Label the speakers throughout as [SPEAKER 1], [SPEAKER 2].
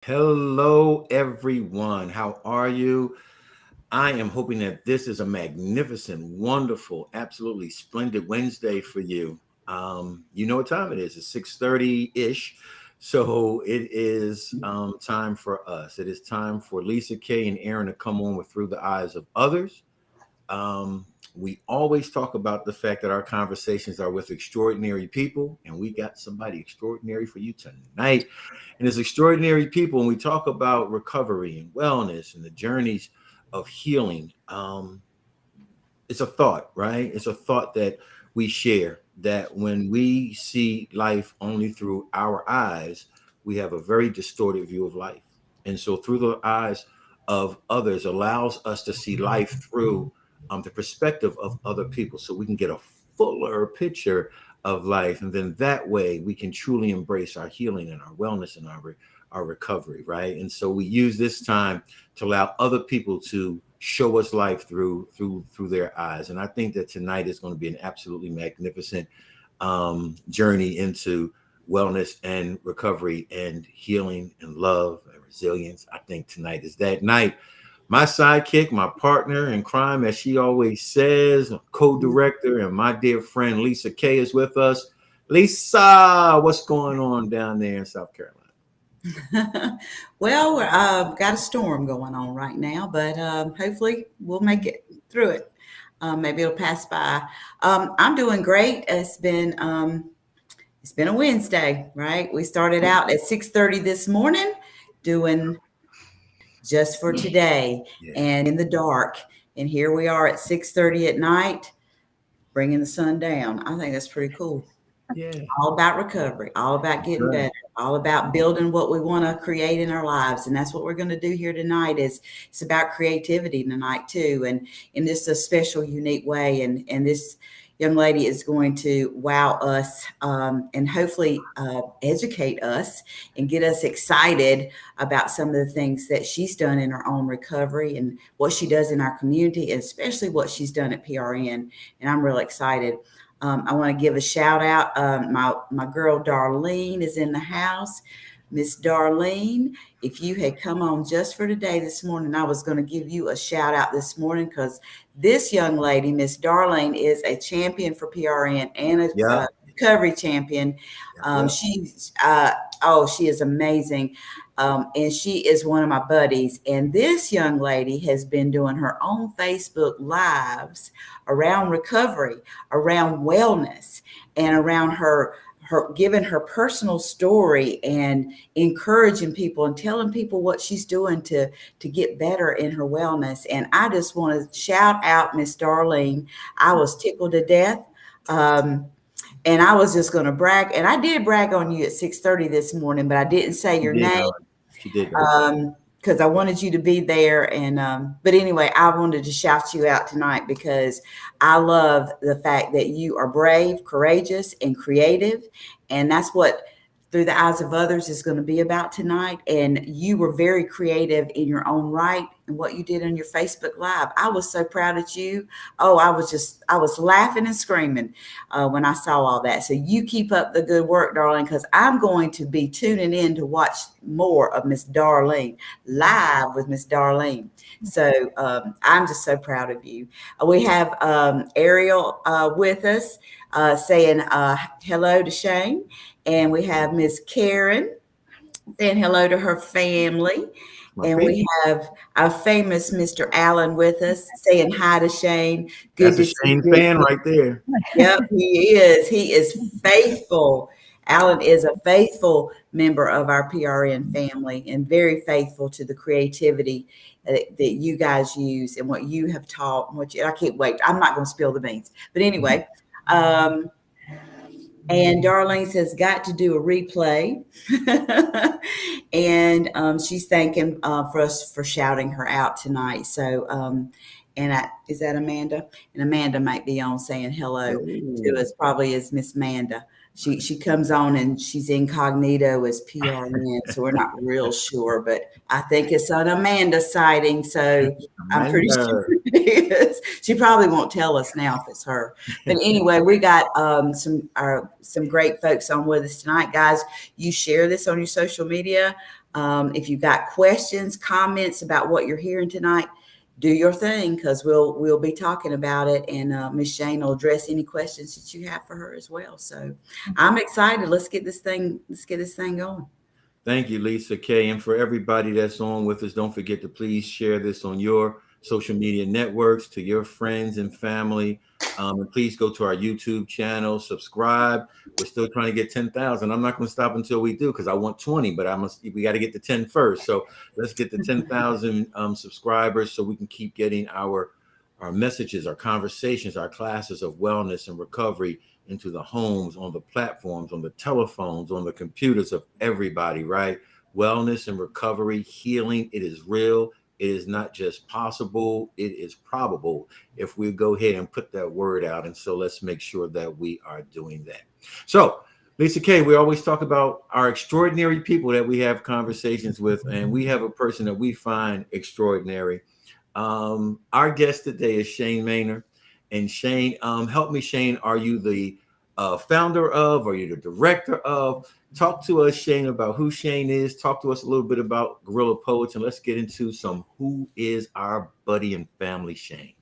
[SPEAKER 1] Hello, everyone. How are you? I am hoping that this is a magnificent, wonderful, absolutely splendid Wednesday for you. You know what time it is? It's 6:30 ish. So it is time for us. It is time for Lisa Kaye and Aaron to come on with Through the Eyes of Others. We always talk about the fact that our conversations are with extraordinary people, and we got somebody extraordinary for you tonight. And it's extraordinary people, and we talk about recovery and wellness and the journeys of healing. It's a thought, right? It's a thought that we share that when we see life only through our eyes, we have a very distorted view of life. And so, through the eyes of others, allows us to see life through the perspective of other people so we can get a fuller picture of life. And then that way we can truly embrace our healing and our wellness and our recovery, right? And so we use this time to allow other people to show us life through their eyes. And I think that tonight is going to be an absolutely magnificent journey into wellness and recovery and healing and love and resilience. I think tonight is that night. My sidekick, my partner in crime, as she always says, co-director, and my dear friend Lisa Kaye is with us. Lisa, what's going on down there in South Carolina?
[SPEAKER 2] Well, we've got a storm going on right now, but hopefully we'll make it through it. Maybe it'll pass by. I'm doing great. It's been a Wednesday, right? We started out at 6:30 this morning, doing just for today,
[SPEAKER 1] Yeah,
[SPEAKER 2] and in the dark. And here we are at 6:30 at night, bringing the sun down. I think that's pretty cool.
[SPEAKER 1] yeah,
[SPEAKER 2] All about recovery, all about
[SPEAKER 1] that's
[SPEAKER 2] getting
[SPEAKER 1] right.
[SPEAKER 2] better, all about building what we want to create in our lives. And that's what we're going to do here tonight. Is it's about creativity tonight too, and in this a special, unique way. And this young lady is going to wow us, and hopefully educate us and get us excited about some of the things that she's done in her own recovery and what she does in our community, and especially what she's done at PRN. And I'm really excited. I want to give a shout out. My girl Darlene is in the house. Miss Darlene, if you had come on just for today this morning, I was going to give you a shout out this morning because this young lady, Miss Darlene, is a champion for PRN and a
[SPEAKER 1] Yeah,
[SPEAKER 2] recovery champion.
[SPEAKER 1] yeah,
[SPEAKER 2] She's she is amazing. And she is one of my buddies. And this young lady has been doing her own Facebook lives around recovery, around wellness, and around her giving her personal story and encouraging people and telling people what she's doing to get better in her wellness. And I just want to shout out Miss Darlene. I was tickled to death. Um, and I was just going to brag, and I did brag on you at 6:30 this morning, but I didn't say
[SPEAKER 1] she
[SPEAKER 2] your
[SPEAKER 1] did,
[SPEAKER 2] name
[SPEAKER 1] darling. She did, darling.
[SPEAKER 2] because I wanted you to be there. And but anyway, I wanted to shout you out tonight because I love the fact that you are brave, courageous, and creative, and that's what Through the Eyes of Others is going to be about tonight. And you were very creative in your own right and what you did on your Facebook Live. I was so proud of you. Oh, I was laughing and screaming when I saw all that. So you keep up the good work, darling, because I'm going to be tuning in to watch more of Miss Darlene live with Miss Darlene. So I'm just so proud of you. We have Ariel with us saying hello to Shane. And we have Miss Karen saying hello to her family.
[SPEAKER 1] My
[SPEAKER 2] And we
[SPEAKER 1] favorite.
[SPEAKER 2] have our famous Mr. Allen with us saying hi to Shane. Good
[SPEAKER 1] That's a
[SPEAKER 2] to see
[SPEAKER 1] Shane
[SPEAKER 2] you.
[SPEAKER 1] fan right there.
[SPEAKER 2] Yep, he is. He is faithful. Alan is a faithful member of our PRN family and very faithful to the creativity that you guys use and what you have taught. And I can't wait. I'm not going to spill the beans. But anyway, um, and Darlene says, got to do a replay. And she's thanking for us for shouting her out tonight. So, is that Amanda? And Amanda might be on saying hello to
[SPEAKER 1] Oh,
[SPEAKER 2] us, probably as Miss Amanda. She comes on and she's incognito as PRN, so we're not real sure, but I think it's an Amanda sighting. So I'm pretty sure
[SPEAKER 1] Amanda.
[SPEAKER 2] it is. She probably won't tell us now if it's her. But anyway, we got some great folks on with us tonight, guys. You share this on your social media. If you've got questions, comments about what you're hearing tonight, do your thing, because we'll be talking about it, and Miss Shane will address any questions that you have for her as well. So I'm excited. Let's get this thing going.
[SPEAKER 1] Thank you, Lisa Kaye. And for everybody that's on with us, don't forget to please share this on your social media networks to your friends and family. And please go to our YouTube channel, subscribe. We're still trying to get 10,000. I'm not going to stop until we do, because I want 20, but we got to get to 10 first. So let's get to 10,000 subscribers so we can keep getting our messages, our conversations, our classes of wellness and recovery into the homes, on the platforms, on the telephones, on the computers of everybody, right? Wellness and recovery, healing, it is real. It is not just possible, it is probable if we go ahead and put that word out. And so let's make sure that we are doing that. So, Lisa Kaye, we always talk about our extraordinary people that we have conversations with, and we have a person that we find extraordinary. Our guest today is Shane Maynor. And Shane, help me, Shane. Are you the founder of, or are you the director of? Talk to us, Shane, about who Shane is. Talk to us a little bit about Guerrilla Poets, and let's get into who is our buddy and family, Shane.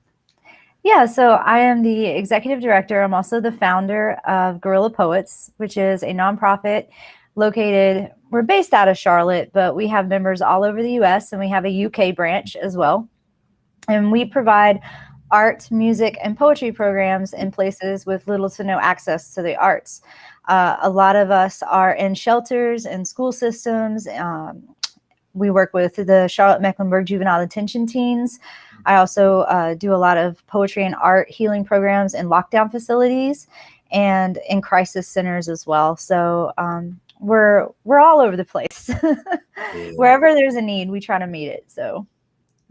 [SPEAKER 3] Yeah, so I am the executive director. I'm also the founder of Guerrilla Poets, which is a nonprofit located, we're based out of Charlotte, but we have members all over the US, and we have a UK branch as well. And we provide art, music, and poetry programs in places with little to no access to the arts. A lot of us are in shelters and school systems. We work with the Charlotte-Mecklenburg Juvenile Detention Teens. I also do a lot of poetry and art healing programs in lockdown facilities and in crisis centers as well. So we're all over the place. Yeah. Wherever there's a need, we try to meet it. So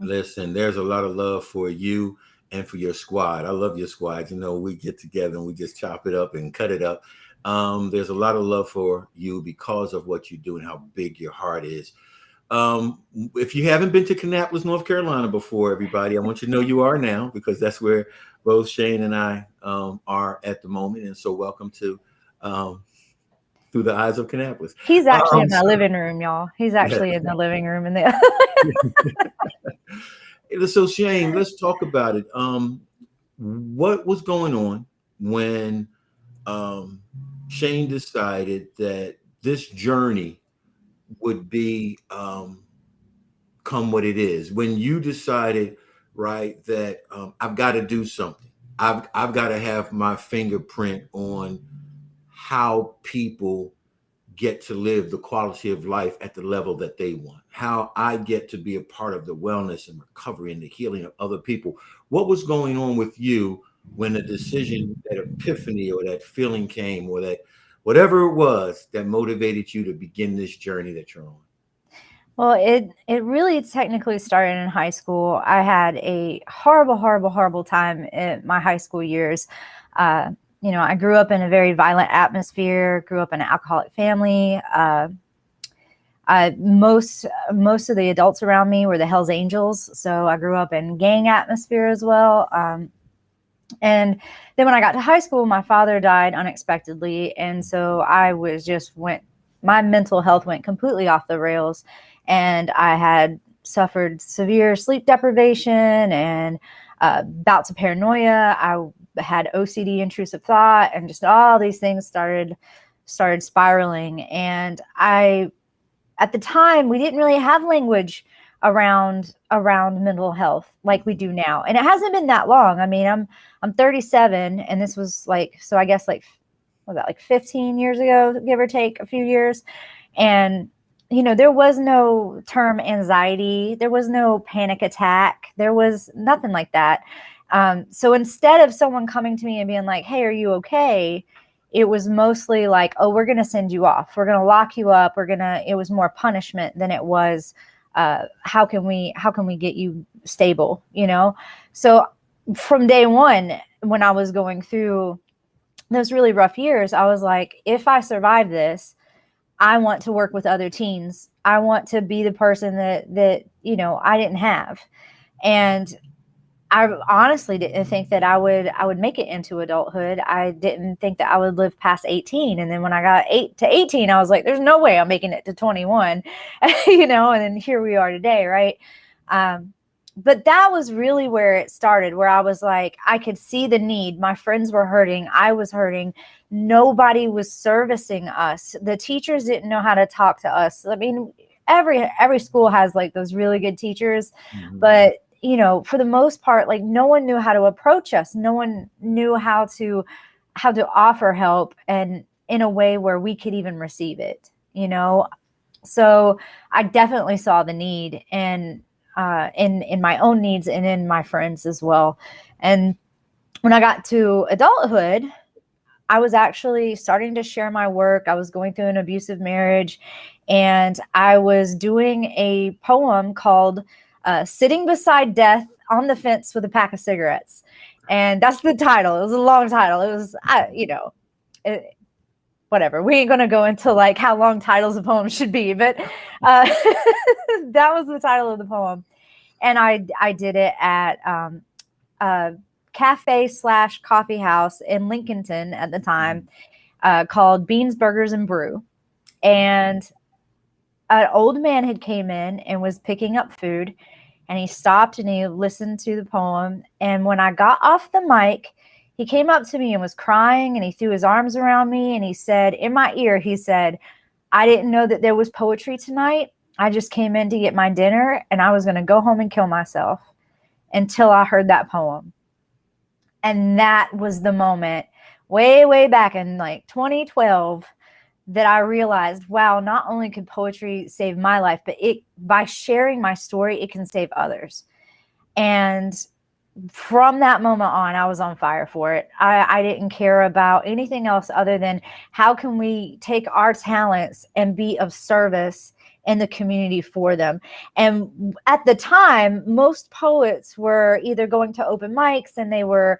[SPEAKER 1] listen, there's a lot of love for you and for your squad. I love your squad. You know, we get together and we just chop it up and cut it up. There's a lot of love for you because of what you do and how big your heart is. If you haven't been to Kannapolis, North Carolina before, everybody, I want you to know you are now, because that's where both Shane and I are at the moment. And so welcome to Through the Eyes of Kannapolis.
[SPEAKER 3] He's actually in my living room, y'all. He's actually in the living room in the
[SPEAKER 1] So Shane, let's talk about it. What was going on when Shane decided that this journey would be come what it is? When you decided, right, that I've got to do something. I've got to have my fingerprint on how people get to live the quality of life at the level that they want, how I get to be a part of the wellness and recovery and the healing of other people. What was going on with you when the decision, that epiphany or that feeling came, or that whatever it was that motivated you to begin this journey that you're on?
[SPEAKER 3] Well, it really technically started in high school. I had a horrible time in my high school years. You know, I grew up in a very violent atmosphere, grew up in an alcoholic family. Most of the adults around me were the Hells Angels. So I grew up in gang atmosphere as well. And then when I got to high school, my father died unexpectedly. And so my mental health went completely off the rails. And I had suffered severe sleep deprivation and bouts of paranoia. I had OCD, intrusive thought, and just all these things started spiraling. And at the time, we didn't really have language around mental health like we do now. And it hasn't been that long. I mean, I'm 37, and this was so I guess was that 15 years ago, give or take a few years. And you know, there was no term anxiety. There was no panic attack. There was nothing like that. So instead of someone coming to me and being like, hey, are you okay? It was mostly like, oh, we're going to send you off. We're going to lock you up. It was more punishment than it was, how can we get you stable, you know? So from day one, when I was going through those really rough years, I was like, if I survive this, I want to work with other teens. I want to be the person that, you know, I didn't have. And I honestly didn't think that I would make it into adulthood. I didn't think that I would live past 18. And then when I got 18, I was like, there's no way I'm making it to 21, and then here we are today. Right. But that was really where it started, where I was like, I could see the need. My friends were hurting. I was hurting. Nobody was servicing us. The teachers didn't know how to talk to us. I mean, every school has like those really good teachers, but for the most part, like no one knew how to approach us. No one knew how to offer help, and in a way where we could even receive it, So I definitely saw the need, and in my own needs and in my friends as well. And when I got to adulthood, I was actually starting to share my work. I was going through an abusive marriage, and I was doing a poem called Sitting Beside Death on the Fence with a Pack of Cigarettes. And that's the title. It was a long title. It was, whatever. We ain't going to go into like how long titles of poems should be, but that was the title of the poem. And I did it at cafe/coffee house in Lincolnton at the time, called Beans, Burgers, and Brew. And an old man had came in and was picking up food, and he stopped and he listened to the poem. And when I got off the mic, he came up to me and was crying, and he threw his arms around me, and he said, in my ear, he said, I didn't know that there was poetry tonight. I just came in to get my dinner, and I was going to go home and kill myself until I heard that poem. And that was the moment way, way back in like 2012 that I realized, wow, not only could poetry save my life, but by sharing my story, it can save others. And from that moment on, I was on fire for it. I didn't care about anything else other than how can we take our talents and be of service in the community for them. And at the time, most poets were either going to open mics, and they were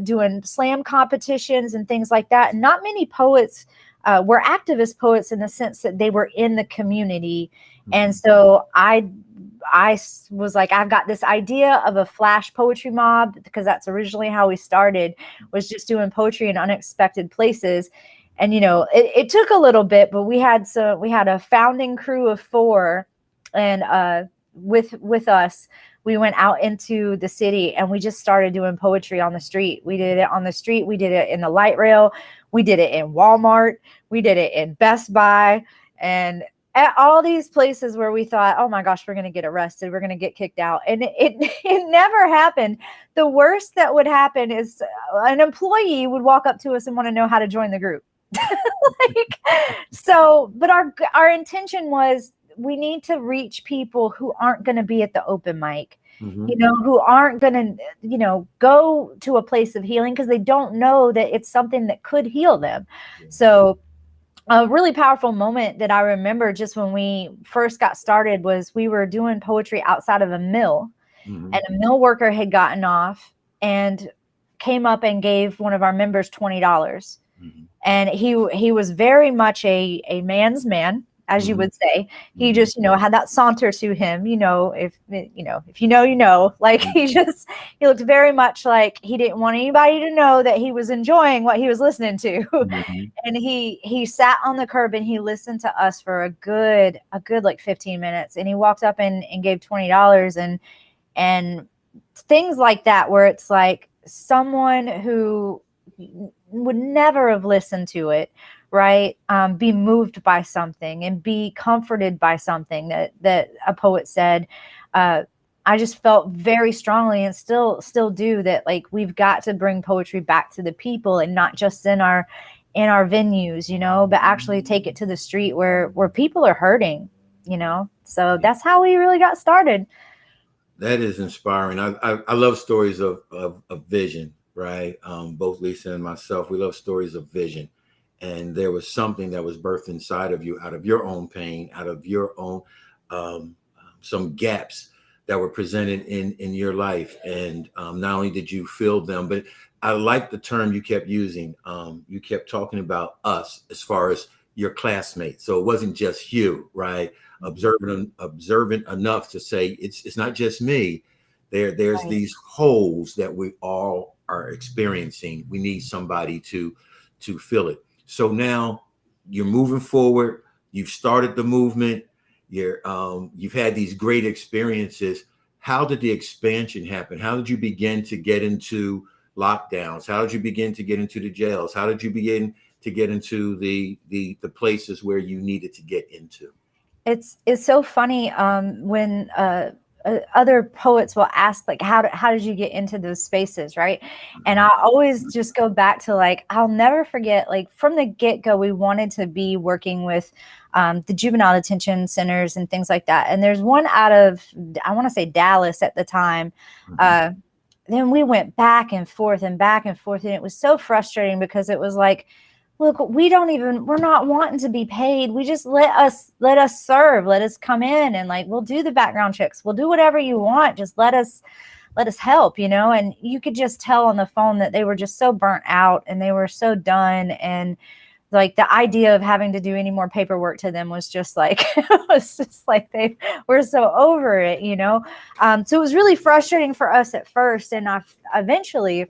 [SPEAKER 3] doing slam competitions and things like that. And not many poets were activist poets in the sense that they were in the community. And so I was like, I've got this idea of a flash poetry mob, because that's originally how we started, was just doing poetry in unexpected places. And, it took a little bit, but we had a founding crew of 4, and with us, we went out into the city and we just started doing poetry on the street. We did it on the street. We did it in the light rail. We did it in Walmart. We did it in Best Buy, and at all these places where we thought, oh my gosh, we're going to get arrested. We're going to get kicked out. And it never happened. The worst that would happen is an employee would walk up to us and want to know how to join the group. But our intention was, we need to reach people who aren't going to be at the open mic, who aren't going to, go to a place of healing because they don't know that it's something that could heal them. So a really powerful moment that I remember just when we first got started was we were doing poetry outside of a mill, and a mill worker had gotten off and came up and gave one of our members $20. And he was very much a man's man, as you would say. He just, had that saunter to him, if you know, like he looked very much like he didn't want anybody to know that he was enjoying what he was listening to. And he sat on the curb and he listened to us for a good like 15 minutes. And he walked up and gave $20 and things like that, where it's like someone who would never have listened to it, right? Be moved by something and be comforted by something that a poet said. I just felt very strongly, and still do, that like we've got to bring poetry back to the people, and not just in our venues, but actually take it to the street where people are hurting, So that's how we really got started.
[SPEAKER 1] That is inspiring. I love stories of vision, right? Both Lisa and myself, we love stories of vision. And there was something that was birthed inside of you, out of your own pain, out of your own some gaps that were presented in your life. And not only did you fill them, but I like the term you kept using. You kept talking about us as far as your classmates. So it wasn't just you, right? Observant enough to say it's not just me. There's
[SPEAKER 3] Right.
[SPEAKER 1] these holes that we all are experiencing. We need somebody to fill it. So now you're moving forward. You've started the movement. You've had these great experiences. How did the expansion happen? How did you begin to get into lockdowns? How did you begin to get into the jails? How did you begin to get into the places where you needed to get into?
[SPEAKER 3] It's so funny when other poets will ask like how did you get into those spaces, right? And I always just go back to like I'll never forget, like from the get-go we wanted to be working with the juvenile detention centers and things like that. And there's one out of, I want to say Dallas at the time.
[SPEAKER 1] Mhm.
[SPEAKER 3] Then we went back and forth and back and forth, and it was so frustrating because it was like, look, we're not wanting to be paid. We just let us serve, let us come in and like, we'll do the background checks. We'll do whatever you want. Just let us help, and you could just tell on the phone that they were just so burnt out and they were so done. And like the idea of having to do any more paperwork to them was just like, it was just like they were so over it, So it was really frustrating for us at first. And eventually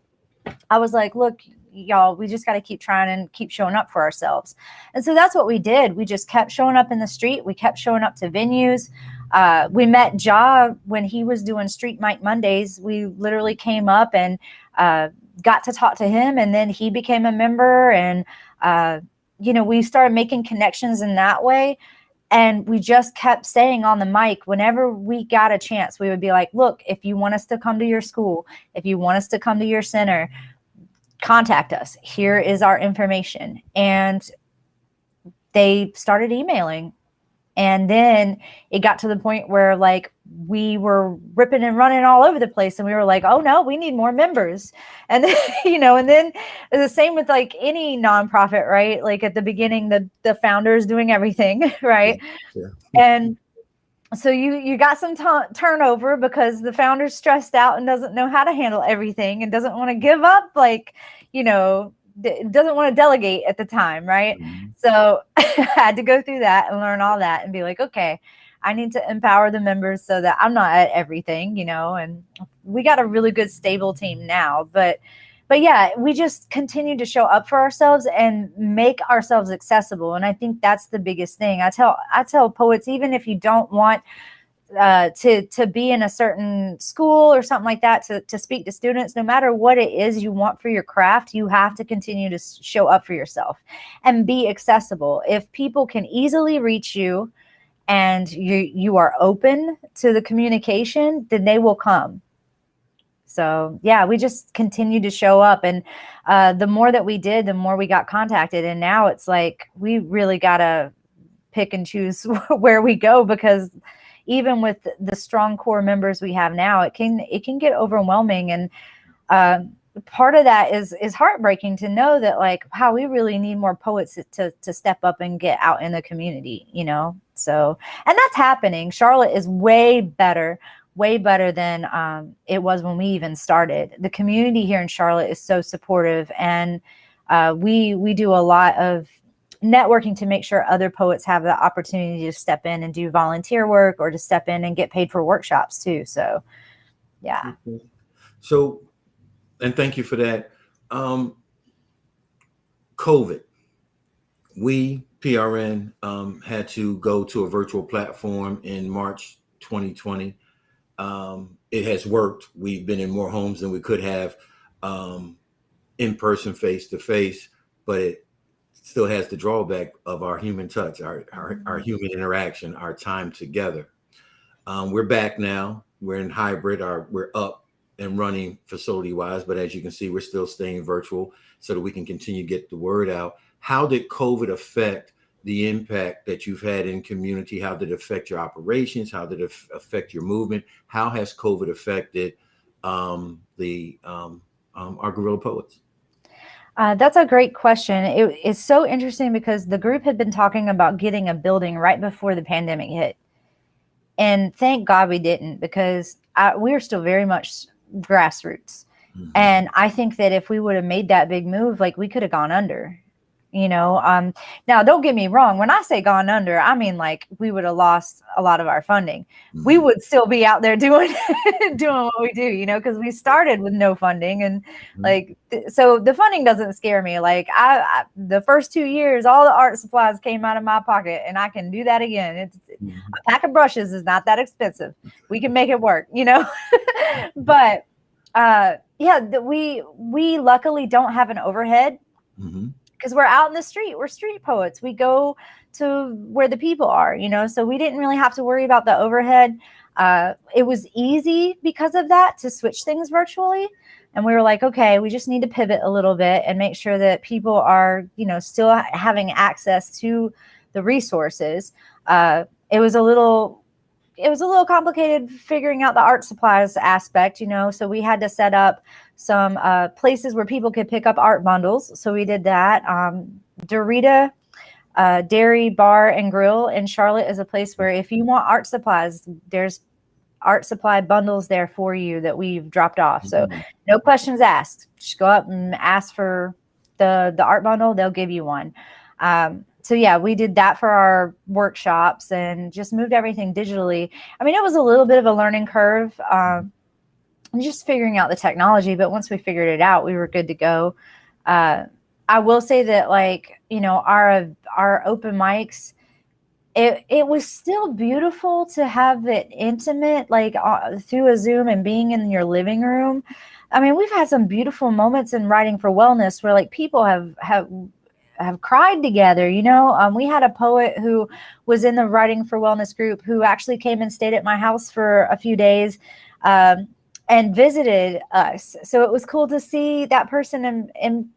[SPEAKER 3] I was like, look, y'all, we just got to keep trying and keep showing up for ourselves. And so that's what we did. We just kept showing up in the street. We kept showing up to venues. We met Ja when he was doing Street Mic Mondays. We literally came up and got to talk to him, and then he became a member. And, we started making connections in that way. And we just kept saying on the mic, whenever we got a chance, we would be like, look, if you want us to come to your school, if you want us to come to your center, contact us. Here is our information. And they started emailing. And then it got to the point where like we were ripping and running all over the place. And we were like, oh no, we need more members. And then, and then the same with like any nonprofit, right? Like at the beginning, the founders doing everything, right?
[SPEAKER 1] Yeah.
[SPEAKER 3] And so you got some turnover because the founder's stressed out and doesn't know how to handle everything and doesn't want to give up, like, doesn't want to delegate at the time, right?
[SPEAKER 1] Mm-hmm.
[SPEAKER 3] So I had to go through that and learn all that and be like, okay, I need to empower the members so that I'm not at everything, and we got a really good stable team now. But yeah, we just continue to show up for ourselves and make ourselves accessible. And I think that's the biggest thing. I tell poets, even if you don't want to be in a certain school or something like that, to speak to students, no matter what it is you want for your craft, you have to continue to show up for yourself and be accessible. If people can easily reach you and you are open to the communication, then they will come. So yeah, we just continued to show up, and the more that we did, the more we got contacted. And now it's like we really gotta pick and choose where we go, because even with the strong core members we have now, it can get overwhelming. And part of that is heartbreaking to know that like, wow, we really need more poets to step up and get out in the community, So, and that's happening. Charlotte is way better than it was when we even started. The community here in Charlotte is so supportive, and we do a lot of networking to make sure other poets have the opportunity to step in and do volunteer work or to step in and get paid for workshops too. So, yeah.
[SPEAKER 1] So, and thank you for that. COVID, we PRN had to go to a virtual platform in March 2020. It has worked. We've been in more homes than we could have in person, face to face, but it still has the drawback of our human touch, our human interaction, our time together. We're back now. We're in hybrid. We're up and running facility wise, but as you can see, we're still staying virtual so that we can continue to get the word out. How did COVID affect the impact that you've had in community? How did it affect your operations? How did it affect your movement? How has COVID affected our guerrilla poets?
[SPEAKER 3] That's a great question. It's so interesting because the group had been talking about getting a building right before the pandemic hit. And thank God we didn't, because we are still very much grassroots. Mm-hmm. And I think that if we would have made that big move, like we could have gone under. Now don't get me wrong. When I say gone under, I mean, like, we would have lost a lot of our funding. We would still be out there doing what we do, because we started with no funding. And like, so the funding doesn't scare me. Like, I the first 2 years, all the art supplies came out of my pocket, and I can do that again. A pack of brushes is not that expensive. We can make it work, but we luckily don't have an overhead, because we're out in the street. We're street poets. We go to where the people are, so we didn't really have to worry about the overhead. It was easy because of that to switch things virtually. And we were like, okay, we just need to pivot a little bit and make sure that people are, still having access to the resources. It was a little complicated figuring out the art supplies aspect, so we had to set up some places where people could pick up art bundles. So we did that. Dorita Dairy Bar and Grill in Charlotte is a place where if you want art supplies, there's art supply bundles there for you that we've dropped off. So no questions asked. Just go up and ask for the art bundle. They'll give you one. So yeah, we did that for our workshops and just moved everything digitally. I mean, it was a little bit of a learning curve, just figuring out the technology. But once we figured it out, we were good to go. I will say that, like, our open mics, it was still beautiful to have it intimate, like through a Zoom and being in your living room. I mean, we've had some beautiful moments in Writing for Wellness where, like, people have cried together. We had a poet who was in the Writing for Wellness group who actually came and stayed at my house for a few days and visited us. So it was cool to see that person in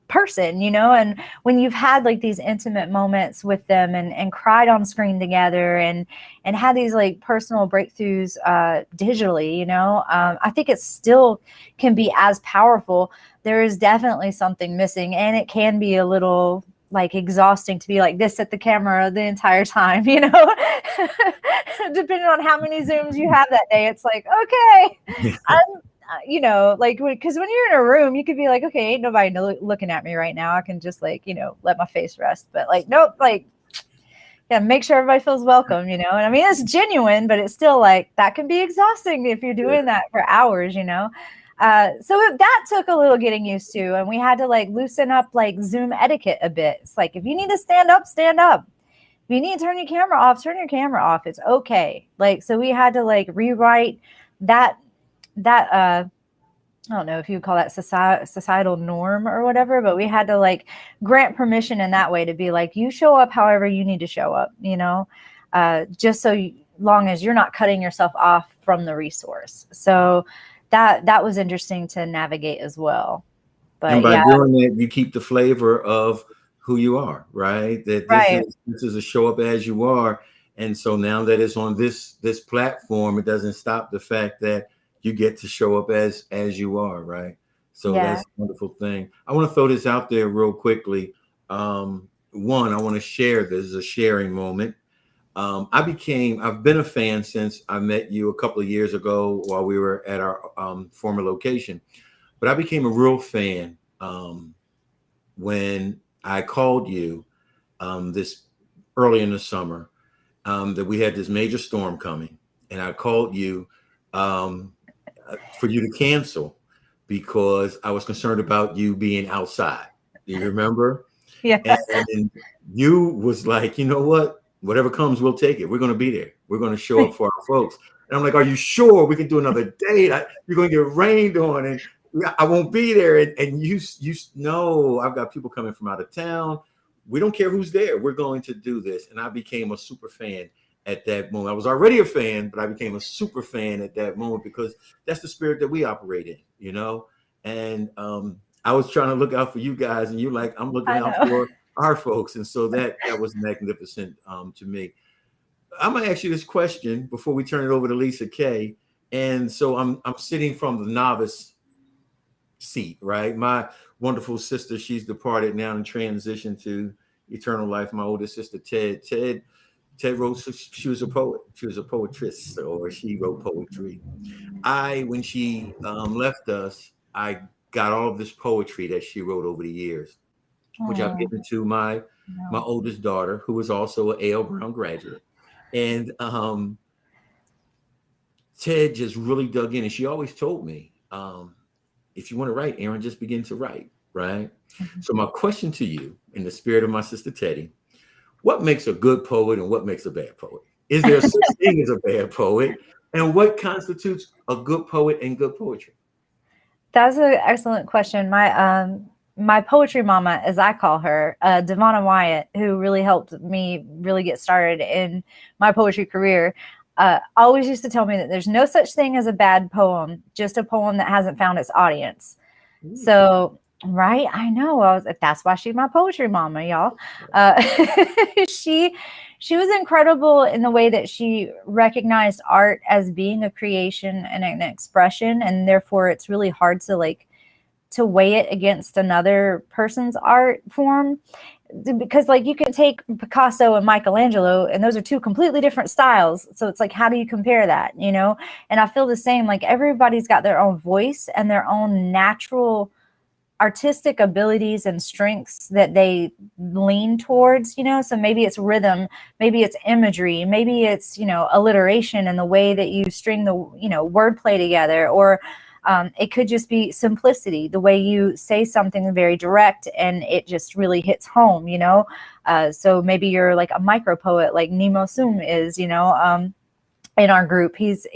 [SPEAKER 3] person, and when you've had like these intimate moments with them and cried on screen together and had these like personal breakthroughs digitally, I think it still can be as powerful. There is definitely something missing, and it can be a little like exhausting to be like this at the camera the entire time, depending on how many Zooms you have that day. It's like, okay, because when you're in a room, you could be like, okay, ain't nobody looking at me right now. I can just like, let my face rest. But like, nope, like, yeah, make sure everybody feels welcome, and I mean, it's genuine, but it's still like, that can be exhausting if you're doing that for hours, so that took a little getting used to, and we had to like loosen up like Zoom etiquette a bit. It's like, if you need to stand up, stand up. If you need to turn your camera off, turn your camera off. It's okay. Like, so we had to like rewrite that I don't know if you would call that societal norm or whatever, but we had to like grant permission in that way to be like, you show up however you need to show up, just so long as you're not cutting yourself off from the resource. So that was interesting to navigate as well. But
[SPEAKER 1] and by doing that, you keep the flavor of who you are, right? That this is a show up as you are. And so now that it's on this platform, it doesn't stop the fact that you get to show up as you are, right? So that's a wonderful thing. I want to throw this out there real quickly. One, I want to share. This is a sharing moment. I've been a fan since I met you a couple of years ago while we were at our former location. But I became a real fan when I called you this early in the summer, that we had this major storm coming, and I called you for you to cancel because I was concerned about you being outside. Do you remember?
[SPEAKER 3] Yeah.
[SPEAKER 1] And you was like, you know what? Whatever comes, we'll take it. We're going to be there. We're going to show up for our folks. And I'm like, are you sure we can do another date? You're going to get rained on and I won't be there. And you know, I've got people coming from out of town. We don't care who's there. We're going to do this. And I became a super fan at that moment. I was already a fan, but I became a super fan at that moment because that's the spirit that we operate in, And I was trying to look out for you guys, and you're like, I'm looking out for our folks. And so that was magnificent to me. I'm gonna ask you this question before we turn it over to Lisa Kaye. And so I'm sitting from the novice seat, right? My wonderful sister, she's departed now and transitioned to eternal life. My older sister, Ted wrote, she was a poet. She was a poetress, or she wrote poetry. When she left us, I got all of this poetry that she wrote over the years. which I've
[SPEAKER 3] Oh,
[SPEAKER 1] given to my
[SPEAKER 3] no.
[SPEAKER 1] oldest daughter, who is also an A.L. Brown graduate. And Ted just really dug in, and she always told me, if you want to write, Aaron, just begin to write, right?
[SPEAKER 3] Mhm.
[SPEAKER 1] So my question to you, in the spirit of my sister Teddy, what makes a good poet and what makes a bad poet? Is there such thing as a bad poet? And what constitutes a good poet and good poetry?
[SPEAKER 3] That's an excellent question. My poetry mama, as I call her, Devonna Wyatt, who really helped me really get started in my poetry career, always used to tell me that there's no such thing as a bad poem, just a poem that hasn't found its audience.
[SPEAKER 1] Ooh,
[SPEAKER 3] So, right, I know. That's why she's my poetry mama, y'all. She she was incredible in the way that she recognized art as being a creation and an expression, and therefore it's really hard to to weigh it against another person's art form, because like you can take Picasso and Michelangelo and those are two completely different styles, so it's like, how do you compare that, you know? And I feel the same, like everybody's got their own voice and their own natural artistic abilities and strengths that they lean towards, you know? So maybe it's rhythm, maybe it's imagery, maybe it's, you know, alliteration and the way that you string the, you know, wordplay together, or it could just be simplicity, the way you say something very direct and it just really hits home, you know? So maybe you're like a micro poet like Nemo Sum is, you know, in our group. He's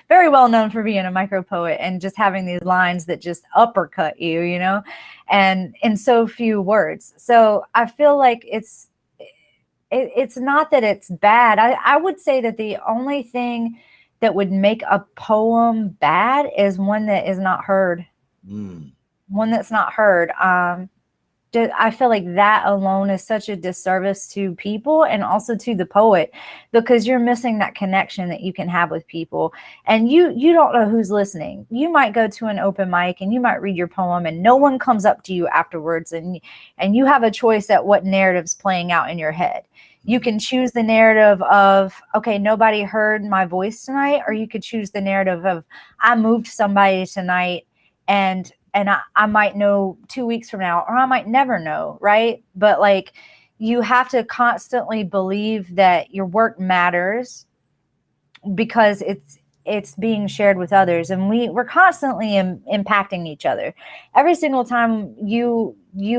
[SPEAKER 3] very well known for being a micro poet and just having these lines that just uppercut you, you know, and in so few words. So I feel like it's not that it's bad. I would say that the only thing that would make a poem bad is one that is not heard.
[SPEAKER 1] mm,
[SPEAKER 3] One that's not heard. I feel like that alone is such a disservice to people and also to the poet, because you're missing that connection that you can have with people. And you don't know who's listening. You might go to an open mic and you might read your poem and no one comes up to you afterwards, and you have a choice at what narrative's playing out in your head. You can choose the narrative of, okay, nobody heard my voice tonight, or you could choose the narrative of, I moved somebody tonight, and I might know 2 weeks from now, or I might never know, right? But like, you have to constantly believe that your work matters because it's being shared with others, and we're constantly impacting each other. Every single time you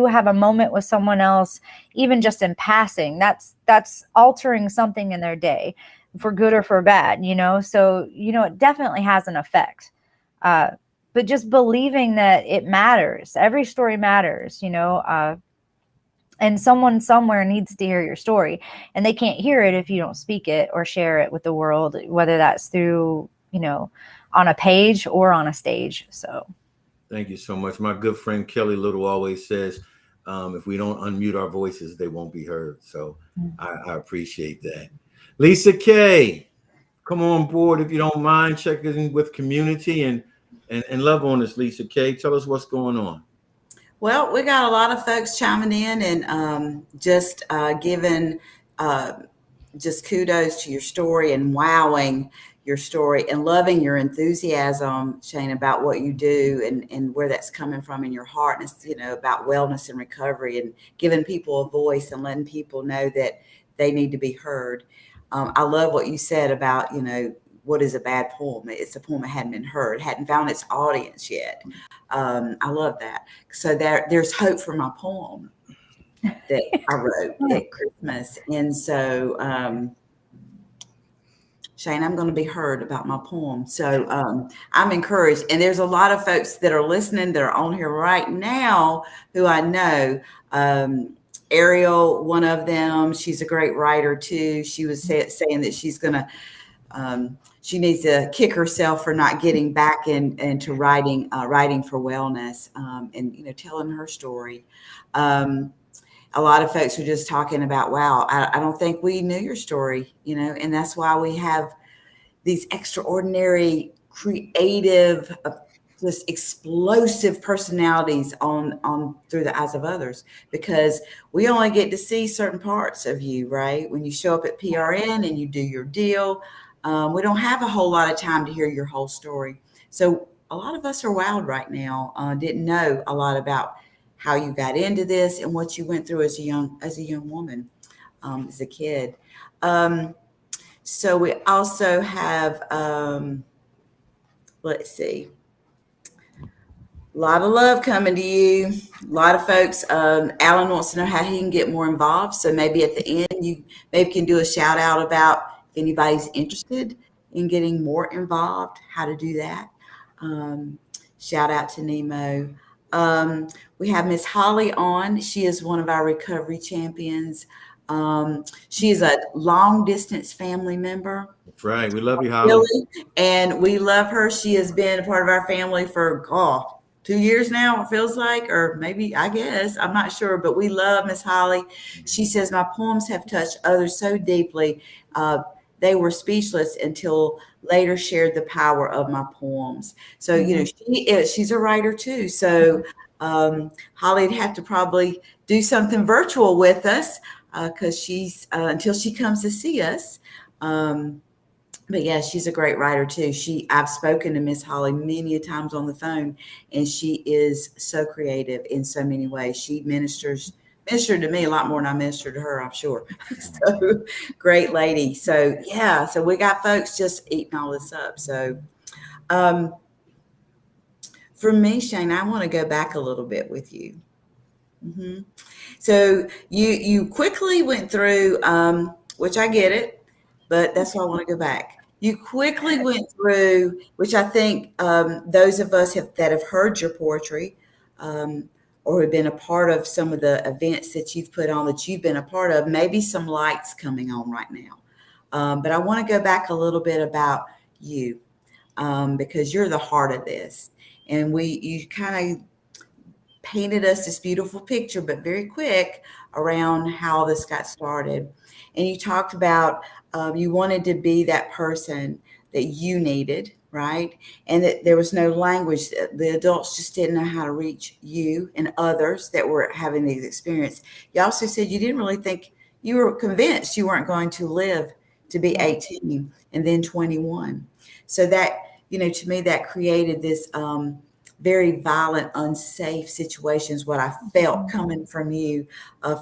[SPEAKER 3] have a moment with someone else, even just in passing, that's altering something in their day, for good or for bad, you know? So, you know, it definitely has an effect. But just believing that it matters. Every story matters, you know, and someone somewhere needs to hear your story, and they can't hear it if you don't speak it or share it with the world, whether that's through, you know, on a page or on a stage. So
[SPEAKER 1] thank you so much. My good friend Kelly Little always says, if we don't unmute our voices, they won't be heard. So I appreciate that. Lisa Kaye, come on board if you don't mind. Check in with community and love on us, Lisa Kaye. Tell us what's going on.
[SPEAKER 2] Well, we got a lot of folks chiming in and just giving just kudos to your story and wowing your story and loving your enthusiasm, Shane, about what you do and where that's coming from in your heart. And it's, you know, about wellness and recovery and giving people a voice and letting people know that they need to be heard. I love what you said about, you know, what is a bad poem? It's a poem that hadn't been heard, hadn't found its audience yet. I love that. So there's hope for my poem that I wrote at Christmas. And so, Shane, I'm going to be heard about my poem. So I'm encouraged. And there's a lot of folks that are listening that are on here right now who I know. Ariel, one of them, she's a great writer too. She was saying that she's going to, she needs to kick herself for not getting back into writing for wellness, and, you know, telling her story. A lot of folks are just talking about, wow, I don't think we knew your story, you know, and that's why we have these extraordinary, creative, just explosive personalities on through the eyes of others, because we only get to see certain parts of you, right? When you show up at PRN and you do your deal, we don't have a whole lot of time to hear your whole story. So a lot of us are wowed right now. Didn't know a lot about how you got into this and what you went through as a young woman, as a kid. So we also have, let's see, a lot of love coming to you. A lot of folks. Alan wants to know how he can get more involved. So maybe at the end, you maybe can do a shout out about if anybody's interested in getting more involved, how to do that. Shout out to Nemo. We have Miss Holly on. She is one of our recovery champions. She is a long distance family member.
[SPEAKER 1] That's right. We love you, Holly.
[SPEAKER 2] Really, and we love her. She has been a part of our family for 2 years now, it feels like, or maybe, I guess, I'm not sure, but we love Miss Holly. She says, my poems have touched others so deeply. They were speechless until later shared the power of my poems. So, you know, she's a writer too. So Holly'd have to probably do something virtual with us because she's, until she comes to see us. But yeah, she's a great writer too. I've spoken to Miss Holly many a times on the phone, and she is so creative in so many ways. She ministered to me a lot more than I ministered to her, I'm sure. So great lady. So yeah, so we got folks just eating all this up. So for me, Shane, I want to go back a little bit with you. So you quickly went through, which I get it, but that's why I want to go back. You quickly went through, which I think those of us that have heard your poetry or have been a part of some of the events that you've put on, that you've been a part of, maybe some lights coming on right now. But I want to go back a little bit about you because you're the heart of this. And you kind of painted us this beautiful picture, but very quick, around how this got started. And you talked about you wanted to be that person that you needed, right? And that there was no language. The adults just didn't know how to reach you and others that were having these experiences. You also said you didn't really think, you were convinced you weren't going to live to be 18 and then 21. So that, you know, to me, that created this very violent, unsafe situations, what I felt coming from you,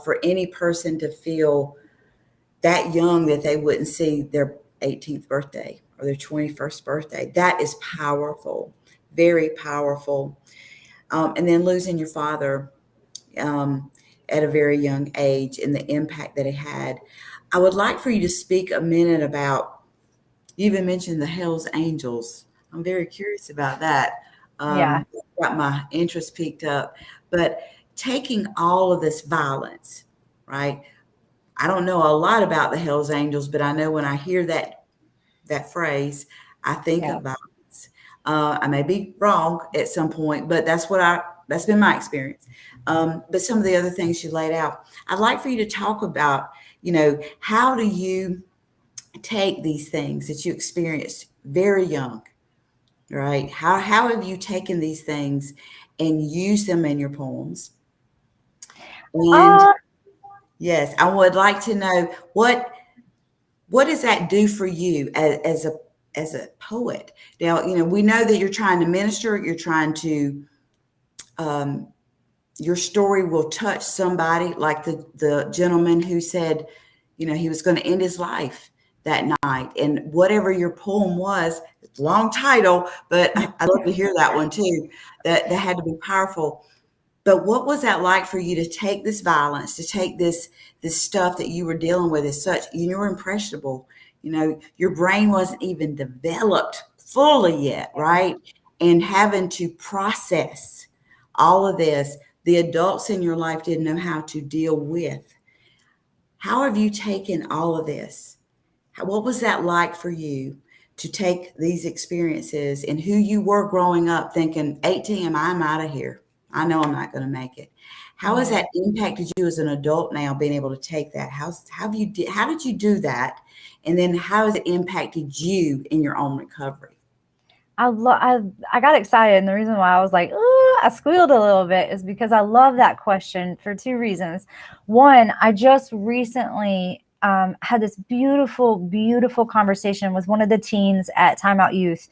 [SPEAKER 2] for any person to feel that young that they wouldn't see their 18th birthday or their 21st birthday. That is powerful, very powerful. And then losing your father at a very young age and the impact that it had. I would like for you to speak a minute about, you even mentioned the Hells Angels. I'm very curious about that. Got my interest piqued up. But taking all of this violence, right? I don't know a lot about the Hells Angels, but I know when I hear that phrase, I think of violence. I may be wrong at some point, but that's been my experience. But some of the other things you laid out, I'd like for you to talk about, you know, how do you take these things that you experienced very young, right? How have you taken these things and used them in your poems? And yes, I would like to know what does that do for you as a poet? Now, you know, we know that you're trying to minister, you're trying to, your story will touch somebody, like the gentleman who said, you know, he was going to end his life that night. And whatever your poem was, long title, but I'd love to hear that one too. That had to be powerful. But what was that like for you to take this violence, to take this stuff that you were dealing with as such? You were impressionable. You know, your brain wasn't even developed fully yet, right? And having to process all of this, the adults in your life didn't know how to deal with. How have you taken all of this? What was that like for you to take these experiences and who you were growing up thinking, 18, I'm out of here. I know I'm not going to make it. How has that impacted you as an adult now, being able to take that? How did you do that? And then how has it impacted you in your own recovery?
[SPEAKER 3] I got excited, and the reason why I was like, ooh, I squealed a little bit is because I love that question for two reasons. One, I just recently had this beautiful, beautiful conversation with one of the teens at Time Out Youth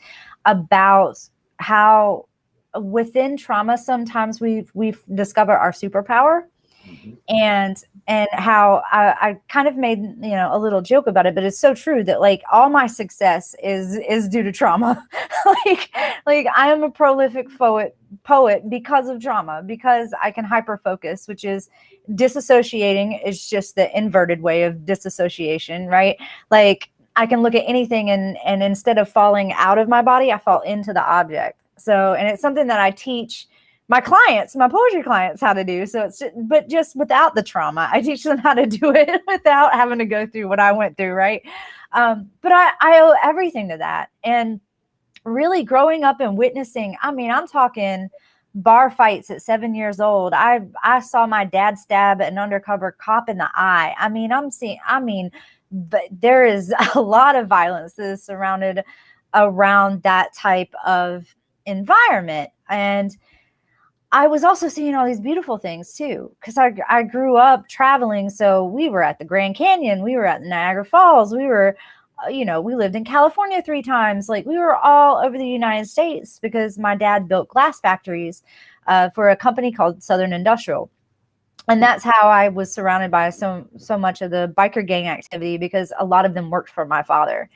[SPEAKER 3] about how within trauma, sometimes we've discovered our superpower.
[SPEAKER 1] Mhm.
[SPEAKER 3] And how I kind of made, a little joke about it, but it's so true that like all my success is due to trauma. like I am a prolific poet because of trauma, because I can hyper focus, which is disassociating is just the inverted way of disassociation, right? Like I can look at anything and instead of falling out of my body, I fall into the object. So, and it's something that I teach my poetry clients how to do. So but just without the trauma, I teach them how to do it without having to go through what I went through. Right. But I owe everything to that. And really growing up and witnessing, I'm talking bar fights at 7 years old. I saw my dad stab an undercover cop in the eye. But there is a lot of violence that is surrounded around that type of environment. And I was also seeing all these beautiful things too, because I grew up traveling. So we were at the Grand Canyon, we were at Niagara Falls, we were, we lived in California 3 times. Like we were all over the United States because my dad built glass factories for a company called Southern Industrial. And that's how I was surrounded by so much of the biker gang activity, because a lot of them worked for my father.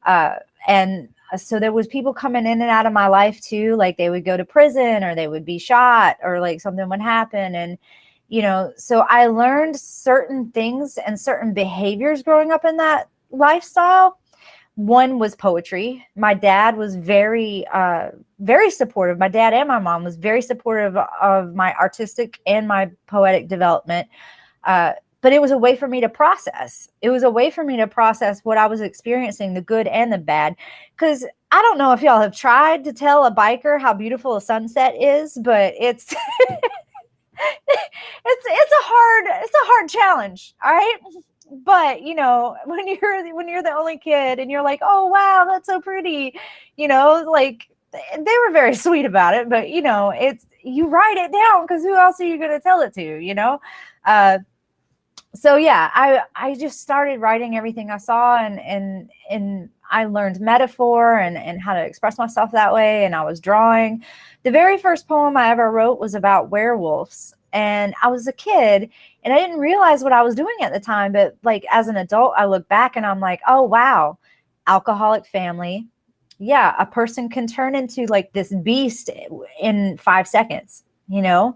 [SPEAKER 3] And so there was people coming in and out of my life too. Like they would go to prison or they would be shot or like something would happen. And, so I learned certain things and certain behaviors growing up in that lifestyle. One was poetry. My dad was very, very supportive. My dad and my mom was very supportive of my artistic and my poetic development. But it was a way for me to process. It was a way for me to process what I was experiencing, the good and the bad. Because I don't know if y'all have tried to tell a biker how beautiful a sunset is, but it's it's a hard challenge. All right. But when you're the only kid and you're like, oh wow, that's so pretty, like they were very sweet about it. But it's, you write it down because who else are you going to tell it to? So yeah, I just started writing everything I saw, and I learned metaphor and how to express myself that way. And I was drawing. The very first poem I ever wrote was about werewolves. And I was a kid and I didn't realize what I was doing at the time. But like as an adult, I look back and I'm like, oh, wow, alcoholic family. Yeah, a person can turn into like this beast in 5 seconds, And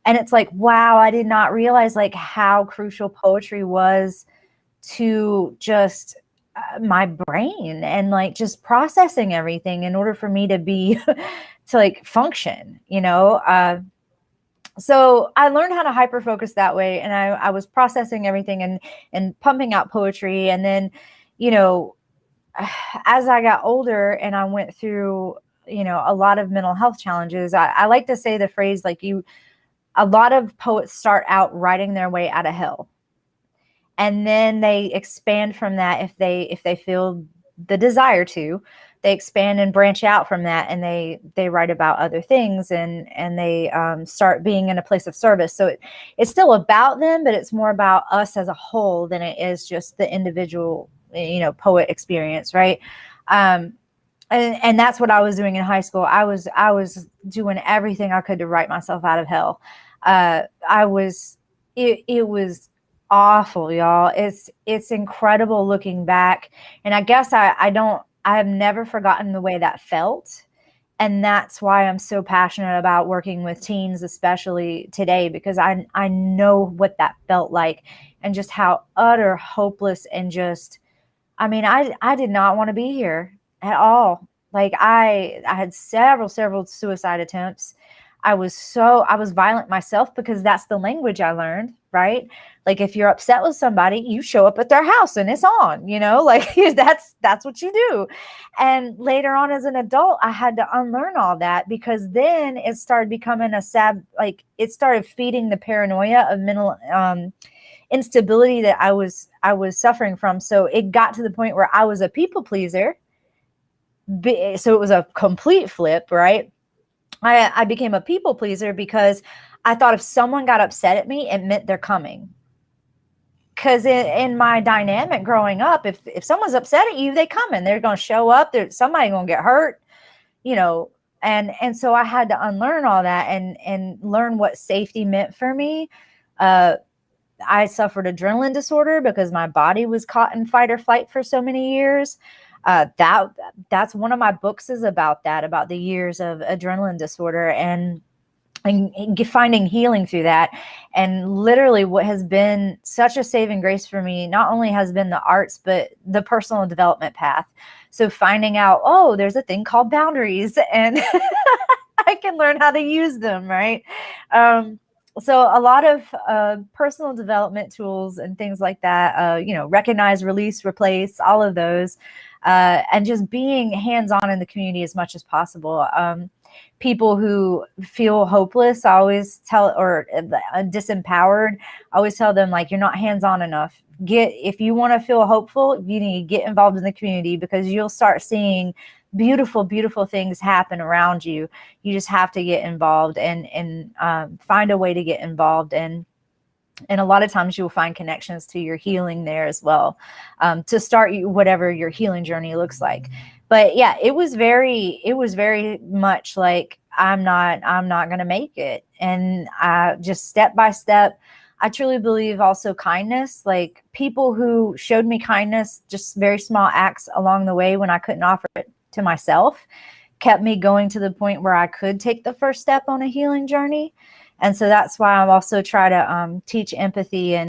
[SPEAKER 3] it's like, wow, I did not realize like how crucial poetry was to just my brain and like just processing everything in order for me to be to like function, So I learned how to hyper focus that way. And I was processing everything and pumping out poetry. And then, as I got older and I went through, a lot of mental health challenges, I like to say the phrase like a lot of poets start out writing their way out of hell. And then they expand from that if they feel the desire to. They expand and branch out from that, and they write about other things, and they start being in a place of service. So it's still about them, but it's more about us as a whole than it is just the individual, poet experience, right? And that's what I was doing in high school. I was doing everything I could to write myself out of hell. It was awful, y'all. It's incredible looking back. And I guess I have never forgotten the way that felt. And that's why I'm so passionate about working with teens, especially today, because I know what that felt like and just how utter hopeless and just, I did not want to be here at all. Like I had several suicide attempts. I was violent myself because that's the language I learned, right? Like if you're upset with somebody, you show up at their house and it's on, like that's what you do. And later on as an adult, I had to unlearn all that, because then it started becoming it started feeding the paranoia of mental instability that I was suffering from. So it got to the point where I was a people pleaser. So it was a complete flip, right? I became a people pleaser because I thought if someone got upset at me, it meant they're coming. Because in my dynamic growing up, if someone's upset at you, they come in. They're going to show up. Somebody's going to get hurt, And so I had to unlearn all that and learn what safety meant for me. I suffered adrenaline disorder because my body was caught in fight or flight for so many years. That's one of my books is about that, about the years of adrenaline disorder and finding healing through that. And literally what has been such a saving grace for me, not only has been the arts, but the personal development path. So finding out, oh, there's a thing called boundaries and I can learn how to use them. Right. So a lot of personal development tools and things like that, recognize, release, replace, all of those, and just being hands-on in the community as much as possible. People who feel hopeless, I always tell, or disempowered, I always tell them, like, you're not hands-on enough. If you want to feel hopeful, you need to get involved in the community, because you'll start seeing beautiful, beautiful things happen around you. You just have to get involved and find a way to get involved. And a lot of times you'll find connections to your healing there as well, to start whatever your healing journey looks like. But yeah, it was very much like, I'm not going to make it. And just step by step, I truly believe also kindness, like people who showed me kindness, just very small acts along the way when I couldn't offer it to myself, kept me going to the point where I could take the first step on a healing journey. And so that's why I also try to teach empathy. And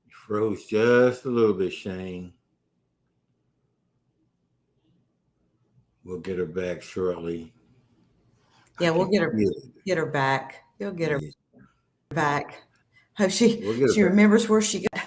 [SPEAKER 1] Froze just a little bit, Shane. We'll get her back shortly.
[SPEAKER 2] Yeah, we'll get her back. You'll get her back. Hope she remembers where she got.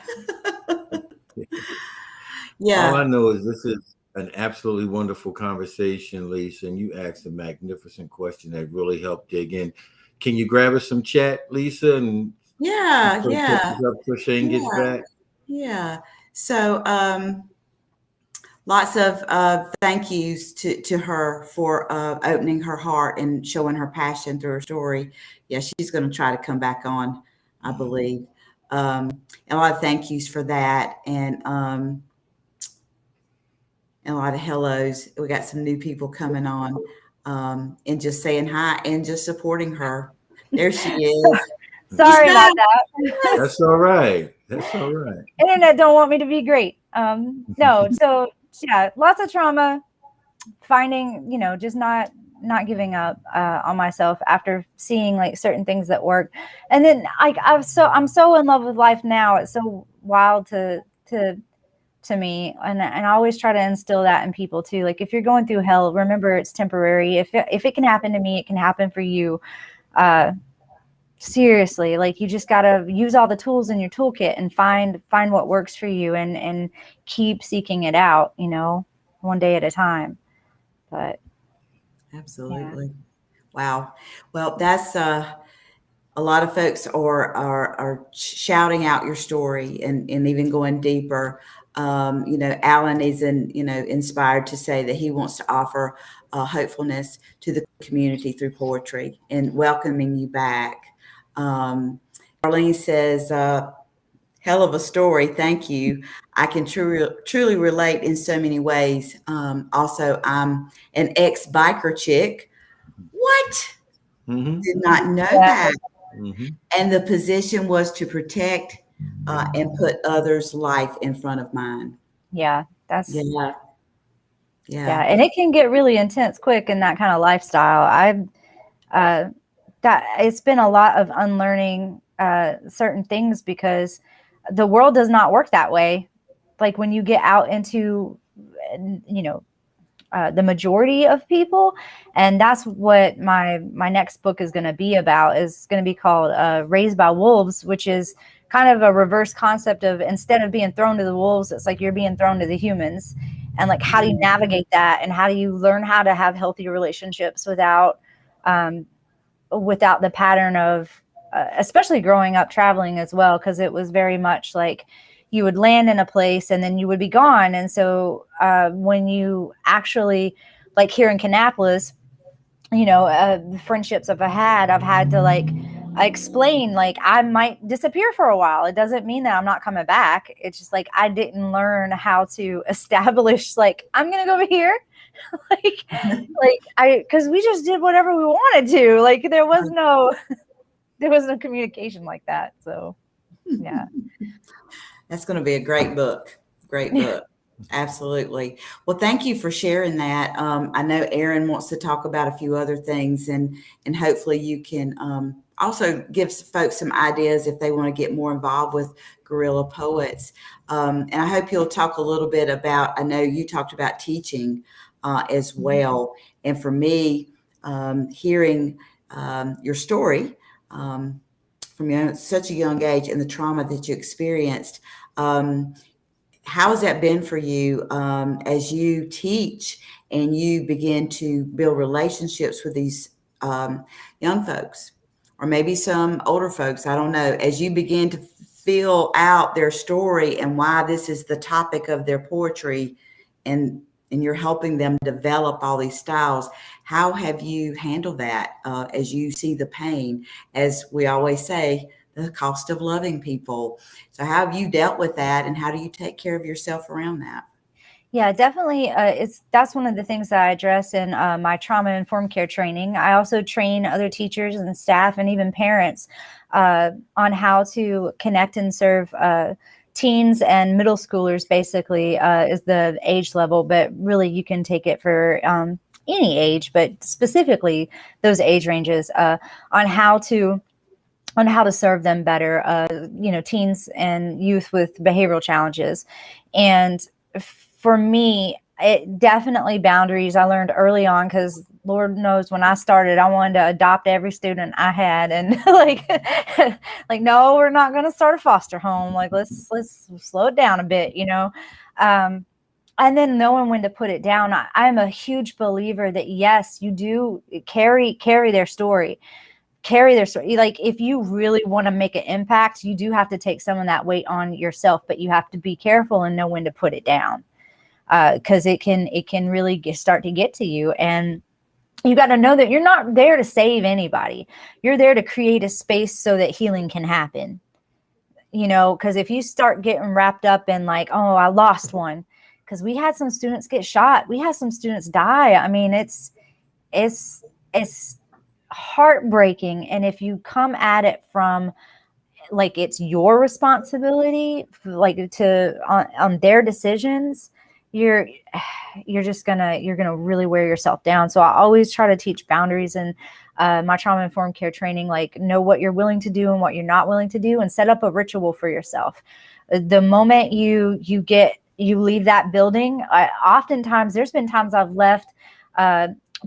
[SPEAKER 2] Yeah.
[SPEAKER 1] All I know is this is an absolutely wonderful conversation, Lisa, and you asked a magnificent question that really helped dig in. Can you grab us some chat, Lisa? And
[SPEAKER 2] yeah.
[SPEAKER 1] So Shane gets back.
[SPEAKER 2] Yeah. So lots of thank yous to her for opening her heart and showing her passion through her story. Yeah, she's going to try to come back on, I believe. And a lot of thank yous for that. And a lot of hellos. We got some new people coming on, and just saying hi and just supporting her. There she is.
[SPEAKER 3] Sorry about that.
[SPEAKER 1] That's all right. That's all right.
[SPEAKER 3] Internet don't want me to be great. No. So yeah, lots of trauma, finding, just not giving up on myself after seeing like certain things that work. And then I'm so in love with life now. It's so wild to me. And I always try to instill that in people too. Like, if you're going through hell, remember it's temporary. If it can happen to me, it can happen for you. Seriously, like, you just got to use all the tools in your toolkit and find what works for you and keep seeking it out, one day at a time. But
[SPEAKER 2] absolutely. Yeah. Wow. Well, that's a lot of folks are shouting out your story and even going deeper. Alan is inspired to say that he wants to offer hopefulness to the community through poetry and welcoming you back. Arlene says, hell of a story. Thank you. I can truly relate in so many ways. Also, I'm an ex-biker chick. What?
[SPEAKER 1] Mm-hmm.
[SPEAKER 2] Did not know that. Mm-hmm. And the position was to protect and put others' life in front of mine.
[SPEAKER 3] Yeah,
[SPEAKER 2] yeah.
[SPEAKER 3] And it can get really intense quick in that kind of lifestyle. That it's been a lot of unlearning certain things, because the world does not work that way. Like, when you get out into, the majority of people, and that's what my next book is going to be about. Is going to be called Raised by Wolves, which is kind of a reverse concept of, instead of being thrown to the wolves, it's like you're being thrown to the humans. And like, how do you navigate that? And how do you learn how to have healthy relationships without the pattern of, especially growing up traveling as well, because it was very much like you would land in a place and then you would be gone. And so when you actually, like here in Kannapolis, the friendships I've had to like explain, like, I might disappear for a while. It doesn't mean that I'm not coming back. It's just like I didn't learn how to establish, like, I'm gonna go over here. Because we just did whatever we wanted to. Like, there was no communication like that. So yeah.
[SPEAKER 2] That's going to be a great book. Great book. Absolutely. Well, thank you for sharing that. I know Aaron wants to talk about a few other things, and hopefully you can also give folks some ideas if they want to get more involved with Guerrilla Poets. And I hope you'll talk a little bit about, I know you talked about teaching as well. And for me, hearing your story from such a young age and the trauma that you experienced, how has that been for you as you teach and you begin to build relationships with these young folks, or maybe some older folks? I don't know. As you begin to fill out their story and why this is the topic of their poetry, and you're helping them develop all these styles, how have you handled that as you see the pain? As we always say, the cost of loving people. So how have you dealt with that, and how do you take care of yourself around that?
[SPEAKER 3] Yeah, definitely. That's one of the things that I address in my trauma-informed care training. I also train other teachers and staff and even parents on how to connect and serve teens and middle schoolers, basically, is the age level, but really you can take it for any age, but specifically those age ranges, on how to serve them better, teens and youth with behavioral challenges. And for me, it definitely boundaries. I learned early on, because Lord knows when I started, I wanted to adopt every student I had, and like, no, we're not going to start a foster home. Like, let's slow it down a bit, and then knowing when to put it down. I'm a huge believer that, yes, you do carry their story. Like, if you really want to make an impact, you do have to take some of that weight on yourself, but you have to be careful and know when to put it down, because it can really start to get to you. And you got to know that you're not there to save anybody. You're there to create a space so that healing can happen. Because if you start getting wrapped up in, like, oh, I lost one, because we had some students get shot, we had some students die. I mean, it's heartbreaking. And if you come at it from, like, it's your responsibility, like, on their decisions, you're gonna really wear yourself down. So I always try to teach boundaries in my trauma informed care training, like, know what you're willing to do and what you're not willing to do, and set up a ritual for yourself. The moment you leave that building, oftentimes there's been times I've left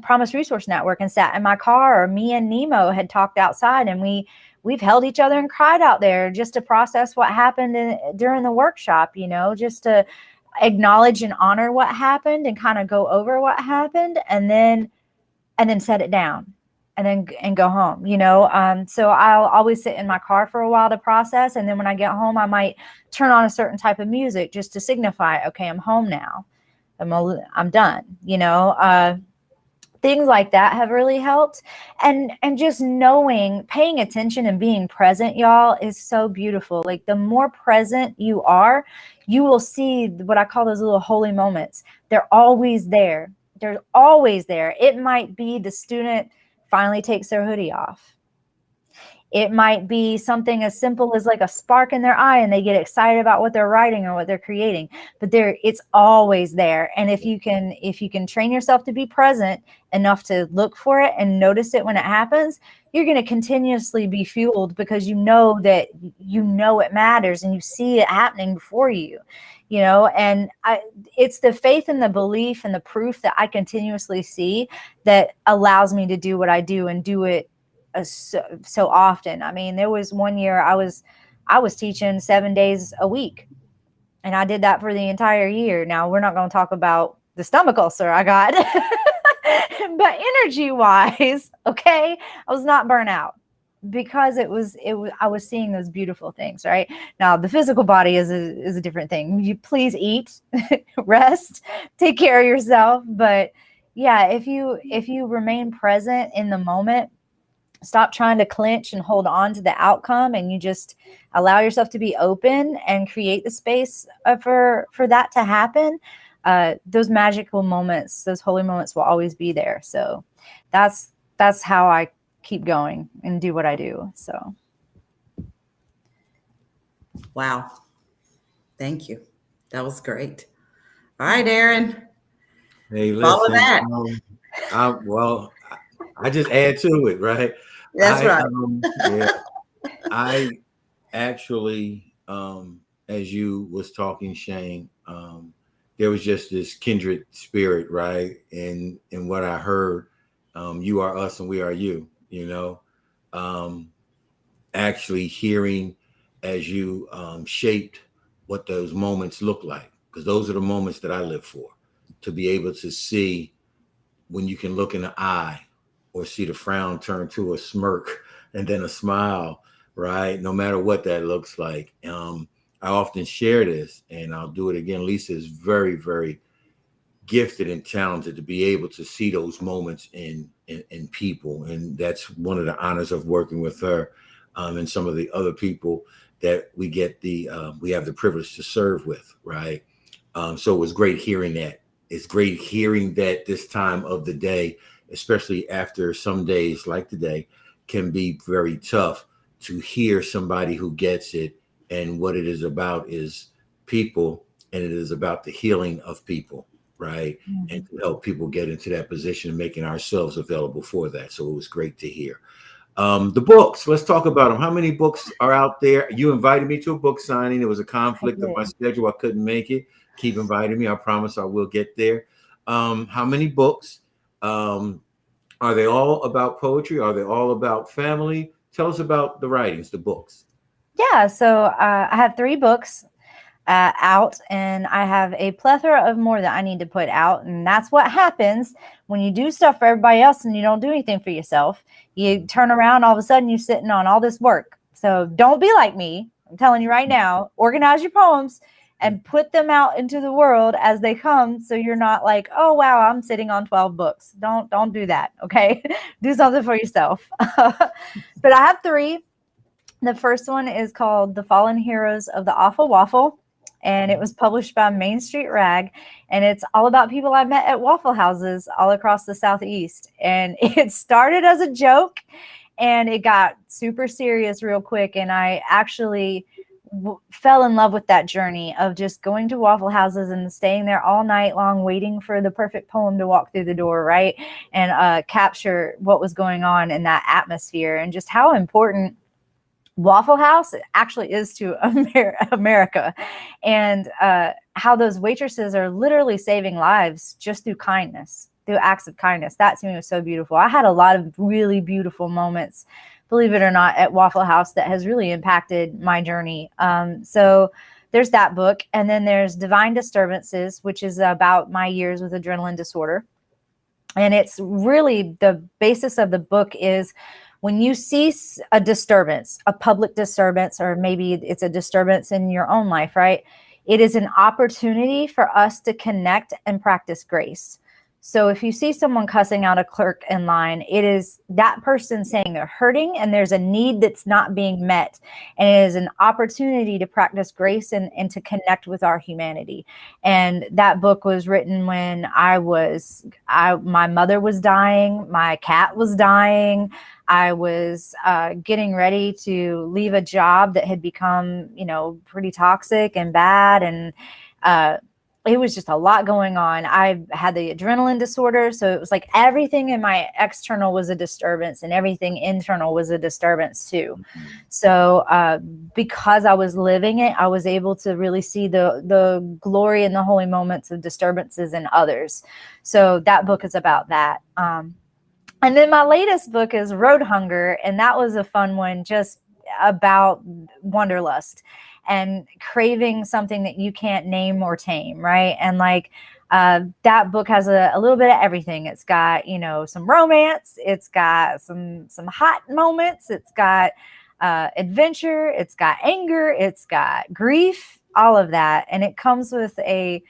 [SPEAKER 3] Promise Resource Network and sat in my car, or me and Nemo had talked outside, and we've held each other and cried out there just to process what happened during the workshop, just to acknowledge and honor what happened and kind of go over what happened, and then set it down and go home, so I'll always sit in my car for a while to process. And then when I get home, I might turn on a certain type of music just to signify, okay, I'm home now. I'm done, things like that have really helped. And just paying attention and being present, y'all, is so beautiful. Like, the more present you are, you will see what I call those little holy moments. They're always there. They're always there. It might be the student finally takes their hoodie off. It might be something as simple as, like, a spark in their eye and they get excited about what they're writing or what they're creating, but it's always there. And if you can train yourself to be present enough to look for it and notice it when it happens, you're going to continuously be fueled, because that it matters and you see it happening before you, and it's the faith and the belief and the proof that I continuously see that allows me to do what I do, and do it so often. I mean, there was one year I was teaching 7 days a week, and I did that for the entire year. Now, we're not going to talk about the stomach ulcer I got, but energy wise, okay, I was not burnt out, because I was seeing those beautiful things. Right now, the physical body is a different thing. You please eat, rest, take care of yourself. But yeah, if you remain present in the moment, stop trying to clinch and hold on to the outcome, and you just allow yourself to be open and create the space for that to happen, those magical moments, those holy moments will always be there. So that's how I keep going and do what I do. So.
[SPEAKER 2] Wow. Thank you. That was great. All right, Aaron.
[SPEAKER 1] Hey,
[SPEAKER 2] Follow
[SPEAKER 1] listen.
[SPEAKER 2] that.
[SPEAKER 1] I just add to it, right?
[SPEAKER 2] That's right.
[SPEAKER 1] Yeah, I actually, as you was talking, Shane, there was just this kindred spirit, right? And what I heard, you are us and we are you, um, actually hearing as you shaped what those moments look like, because those are the moments that I live for, to be able to see when you can look in the eye or see the frown turn to a smirk and then a smile, right? No matter what that looks like. I often share this, and I'll do it again. Lisa is very, very gifted and talented to be able to see those moments in people. And that's one of the honors of working with her, and some of the other people that we have the privilege to serve with, right? So it was great hearing that. It's great hearing that this time of the day, especially after some days like today, can be very tough, to hear somebody who gets it. And what it is about is people, and it is about the healing of people, right?
[SPEAKER 3] Mm-hmm.
[SPEAKER 1] And to help people get into that position and making ourselves available for that. So it was great to hear. The books, let's talk about them. How many books are out there? You invited me to a book signing. There was a conflict of my schedule. I couldn't make it. Keep inviting me. I promise I will get there. How many books? Are they all about poetry? Are they all about family? Tell us about the writings, the books.
[SPEAKER 3] Yeah, so I have 3 books out, and I have a plethora of more that I need to put out. And that's what happens when you do stuff for everybody else and you don't do anything for yourself. You turn around, all of a sudden you're sitting on all this work. So don't be like me. I'm telling you right now, organize your poems and put them out into the world as they come. So you're not like, oh, wow, I'm sitting on 12 books. Don't do that. Okay. Do something for yourself. But I have 3. The first one is called The Fallen Heroes of the Awful Waffle, and it was published by Main Street Rag, and it's all about people I met at Waffle Houses all across the Southeast. And it started as a joke, and it got super serious real quick, and I actually fell in love with that journey of just going to Waffle Houses and staying there all night long, waiting for the perfect poem to walk through the door, right? And capture what was going on in that atmosphere, and just how important Waffle House actually is to America, and how those waitresses are literally saving lives just through kindness, through acts of kindness. That to me was so beautiful. I had a lot of really beautiful moments, believe it or not, at Waffle House that has really impacted my journey. So there's that book. And then there's Divine Disturbances, which is about my years with adrenaline disorder. And it's really, the basis of the book is, when you see a disturbance, a public disturbance, or maybe it's a disturbance in your own life, right? It is an opportunity for us to connect and practice grace. So if you see someone cussing out a clerk in line, it is that person saying they're hurting and there's a need that's not being met. And it is an opportunity to practice grace and to connect with our humanity. And that book was written when my mother was dying, my cat was dying. I was getting ready to leave a job that had become, pretty toxic and bad. And it was just a lot going on. I had the adrenaline disorder. So it was like everything in my external was a disturbance and everything internal was a disturbance too. So because I was living it, I was able to really see the glory and the holy moments of disturbances in others. So that book is about that. And then my latest book is Road Hunger. And that was a fun one, just about wanderlust and craving something that you can't name or tame, right? And that book has a little bit of everything. It's got, some romance. It's got some hot moments. It's got adventure. It's got anger. It's got grief, all of that. And it comes with a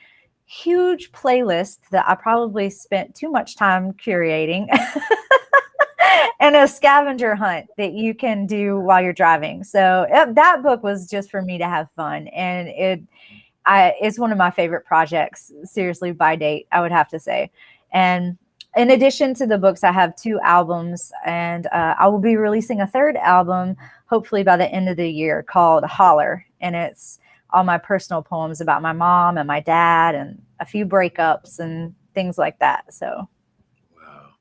[SPEAKER 3] huge playlist that I probably spent too much time curating. and a scavenger hunt that you can do while you're driving. So that book was just for me to have fun. And it's one of my favorite projects, seriously, by date, I would have to say. And in addition to the books, I have 2 albums, and I will be releasing a 3rd album, hopefully by the end of the year, called Holler. And it's all my personal poems about my mom and my dad and a few breakups and things like that. So,
[SPEAKER 1] wow,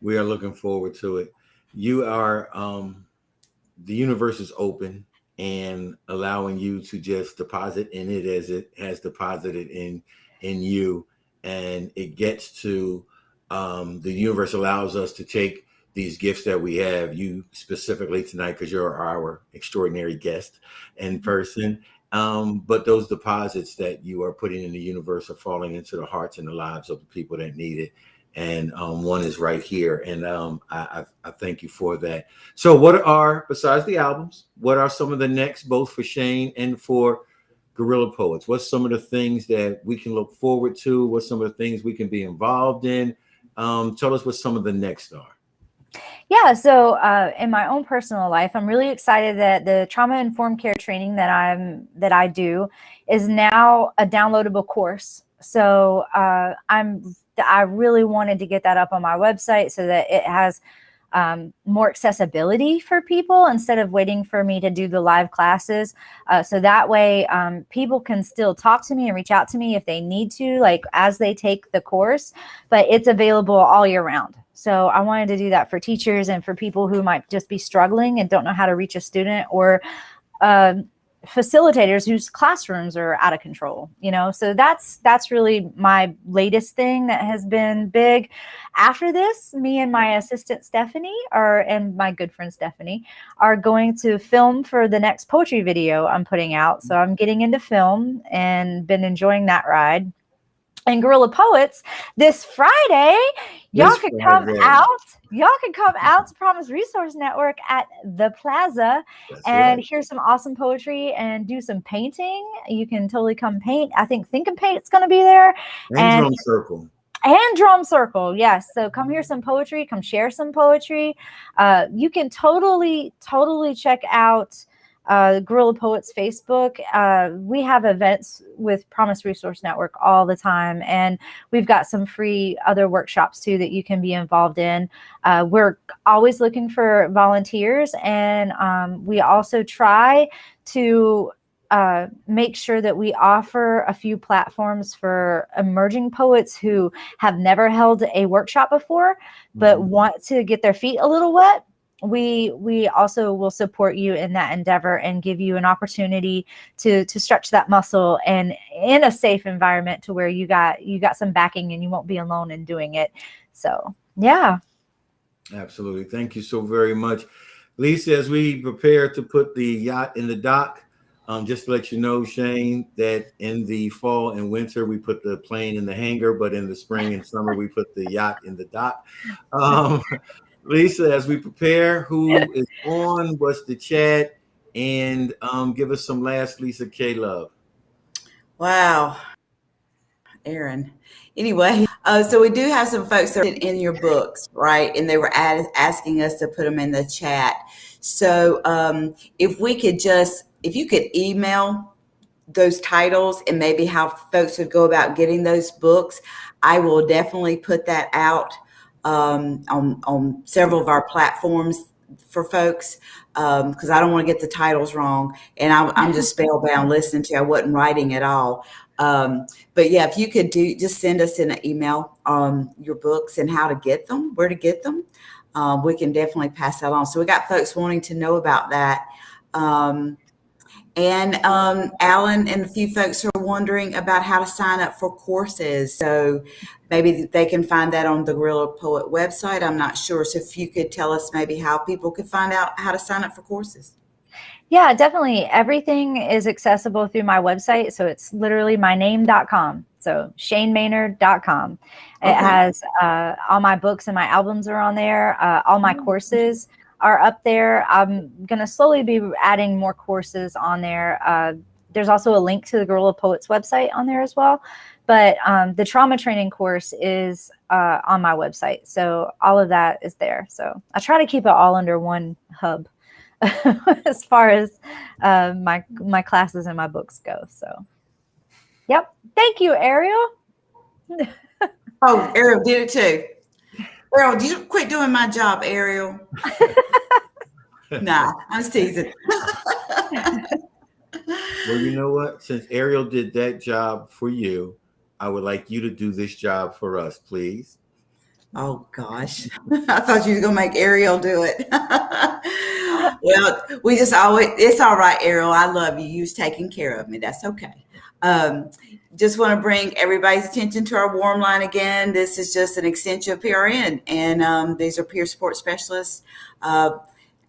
[SPEAKER 1] we are looking forward to it. You are, the universe is open and allowing you to just deposit in it as it has deposited in you, and it gets to, the universe allows us to take these gifts that we have, you specifically tonight, because you're our extraordinary guest in person. But those deposits that you are putting in the universe are falling into the hearts and the lives of the people that need it. And one is right here. And I thank you for that. So what are, besides the albums, what are some of the next, both for Shane and for Guerrilla Poets? What's some of the things that we can look forward to? What's some of the things we can be involved in? Tell us what some of the next are.
[SPEAKER 3] Yeah, so in my own personal life, I'm really excited that the trauma-informed care training that I do is now a downloadable course. So I really wanted to get that up on my website so that it has more accessibility for people instead of waiting for me to do the live classes. So that way people can still talk to me and reach out to me if they need to, like as they take the course, but it's available all year round. So I wanted to do that for teachers and for people who might just be struggling and don't know how to reach a student, or facilitators whose classrooms are out of control, so that's really my latest thing that has been big. After this, me and my assistant Stephanie and my good friend Stephanie are going to film for the next poetry video I'm putting out. So I'm getting into film and been enjoying that ride. And Guerrilla Poets, this Friday, y'all can come out to Promise Resource Network at the Plaza.
[SPEAKER 1] That's
[SPEAKER 3] and
[SPEAKER 1] right.
[SPEAKER 3] hear some awesome poetry and do some painting. You can totally come paint. I think and Paint's going to be there.
[SPEAKER 1] And Drum Circle.
[SPEAKER 3] And Drum Circle, yes. So come hear some poetry, come share some poetry. You can totally check out Guerrilla Poets Facebook. We have events with Promise Resource Network all the time, and we've got some free other workshops too that you can be involved in. We're always looking for volunteers, and we also try to make sure that we offer a few platforms for emerging poets who have never held a workshop before but want to get their feet a little wet. We also will support you in that endeavor and give you an opportunity to stretch that muscle, and in a safe environment to where you got some backing and you won't be alone in doing it. So yeah.
[SPEAKER 1] Absolutely. Thank you so very much, Lisa. As we prepare to put the yacht in the dock, just to let you know, Shane, that in the fall and winter we put the plane in the hangar, but in the spring and summer we put the yacht in the dock. Lisa, as we prepare, who is on, what's the chat, and give us some last Lisa Kaye love.
[SPEAKER 2] Wow, Aaron. Anyway, so we do have some folks that are in your books, right? And they were asking us to put them in the chat. So if you could email those titles and maybe how folks would go about getting those books, I will definitely put that out on several of our platforms for folks, because I don't want to get the titles wrong, and I'm just spellbound listening to you. I wasn't writing at all. But yeah, if you could just send us in an email your books and how to get them, where to get them, we can definitely pass that on. So we got folks wanting to know about that. And Alan and a few folks are wondering about how to sign up for courses. So maybe they can find that on the Guerrilla Poet website. I'm not sure. So if you could tell us maybe how people could find out how to sign up for courses.
[SPEAKER 3] Yeah, definitely. Everything is accessible through my website. So it's literally myname.com. So shanemaynard.com. It has all my books and my albums are on there. All my courses are up there. I'm going to slowly be adding more courses on there. there's also a link to the Guerrilla Poets website on there as well. But the trauma training course is on my website. So all of that is there. So I try to keep it all under one hub as far as my classes and my books go. So, yep. Thank you, Ariel.
[SPEAKER 2] Oh, Ariel did it too. Ariel, do you quit doing my job, Ariel? Nah, I'm teasing.
[SPEAKER 1] Well, you know what? Since Ariel did that job for you, I would like you to do this job for us, please.
[SPEAKER 2] Oh gosh, I thought you were gonna make Ariel do it. Well, we just always—it's all right, Ariel. I love you. You was taking care of me. That's okay. Just want to bring everybody's attention to our warm line again. This is just an extension of PRN, and these are peer support specialists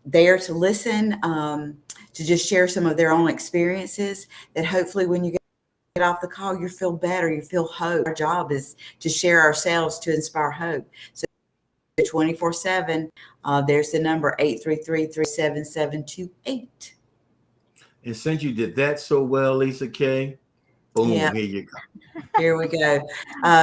[SPEAKER 2] there to listen, to just share some of their own experiences. That hopefully, when you get off the call, you feel better, you feel hope. Our job is to share ourselves to inspire hope. So 24/7, there's the number 833-377-728.
[SPEAKER 1] And since you did that so well, Lisa Kaye, boom,
[SPEAKER 2] Yeah.
[SPEAKER 1] here you go.
[SPEAKER 2] Here we go.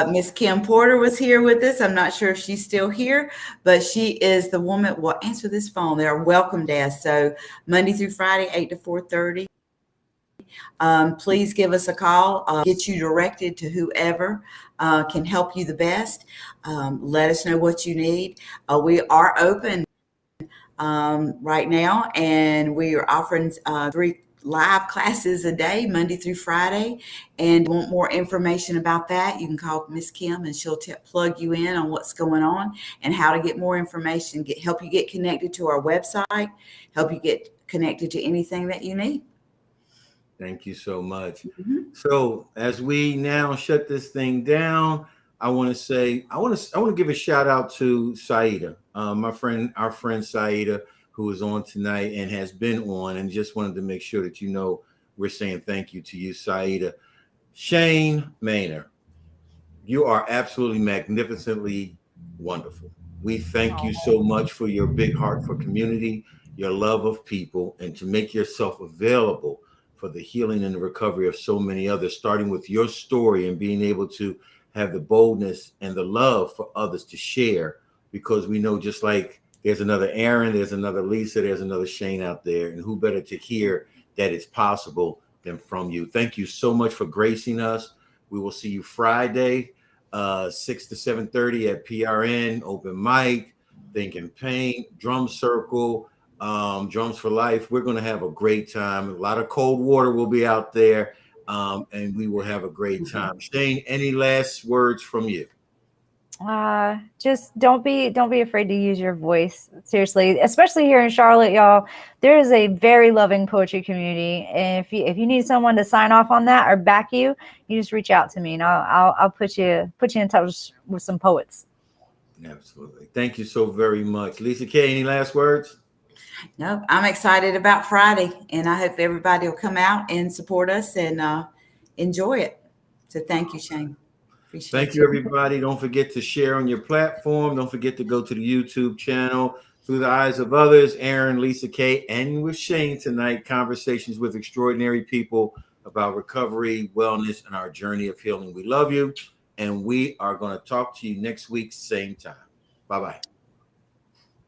[SPEAKER 2] Miss Kim Porter was here with us. I'm not sure if she's still here, but she is the woman. Well, answer this phone. They're a welcome desk. So Monday through Friday, 8 to 4:30. Please give us a call, get you directed to whoever can help you the best. Let us know what you need. We are open right now, and we are offering 3 live classes a day, Monday through Friday. And want more information about that, you can call Miss Kim, and she'll plug you in on what's going on and how to get more information, help you get connected to our website, help you get connected to anything that you need.
[SPEAKER 1] Thank you so much. So as we now shut this thing down, I want to give a shout out to Saida, our friend Saida, who is on tonight and has been on, and just wanted to make sure that you know we're saying thank you to you, Saida. Shane Maynard, you are absolutely magnificently wonderful. We thank you so much for your big heart for community, your love of people, and to make yourself available for the healing and the recovery of so many others, starting with your story and being able to have the boldness and the love for others to share, because we know just like there's another Aaron, there's another Lisa, there's another Shane out there, and who better to hear that it's possible than from you. Thank you so much for gracing us. We will see you Friday, 6 to 7:30 at PRN, open mic, Think and Paint, drum circle, Drums for Life. We're going to have a great time. A lot of cold water will be out there, and we will have a great time. Shane, any last words from you?
[SPEAKER 3] Just don't be afraid to use your voice. Seriously, especially here in Charlotte, y'all. There is a very loving poetry community, and if you need someone to sign off on that or back you, you just reach out to me, and I'll put you in touch with some poets.
[SPEAKER 1] Absolutely. Thank you so very much, Lisa Kaye. Any last words?
[SPEAKER 2] No, I'm excited about Friday, and I hope everybody will come out and support us and enjoy it. So thank you, Shane.
[SPEAKER 1] Thank you, everybody. Don't forget to share on your platform. Don't forget to go to the YouTube channel, Through the Eyes of Others, Aaron, Lisa Kaye, and with Shane tonight, conversations with extraordinary people about recovery, wellness, and our journey of healing. We love you, and we are going to talk to you next week, same time. Bye-bye.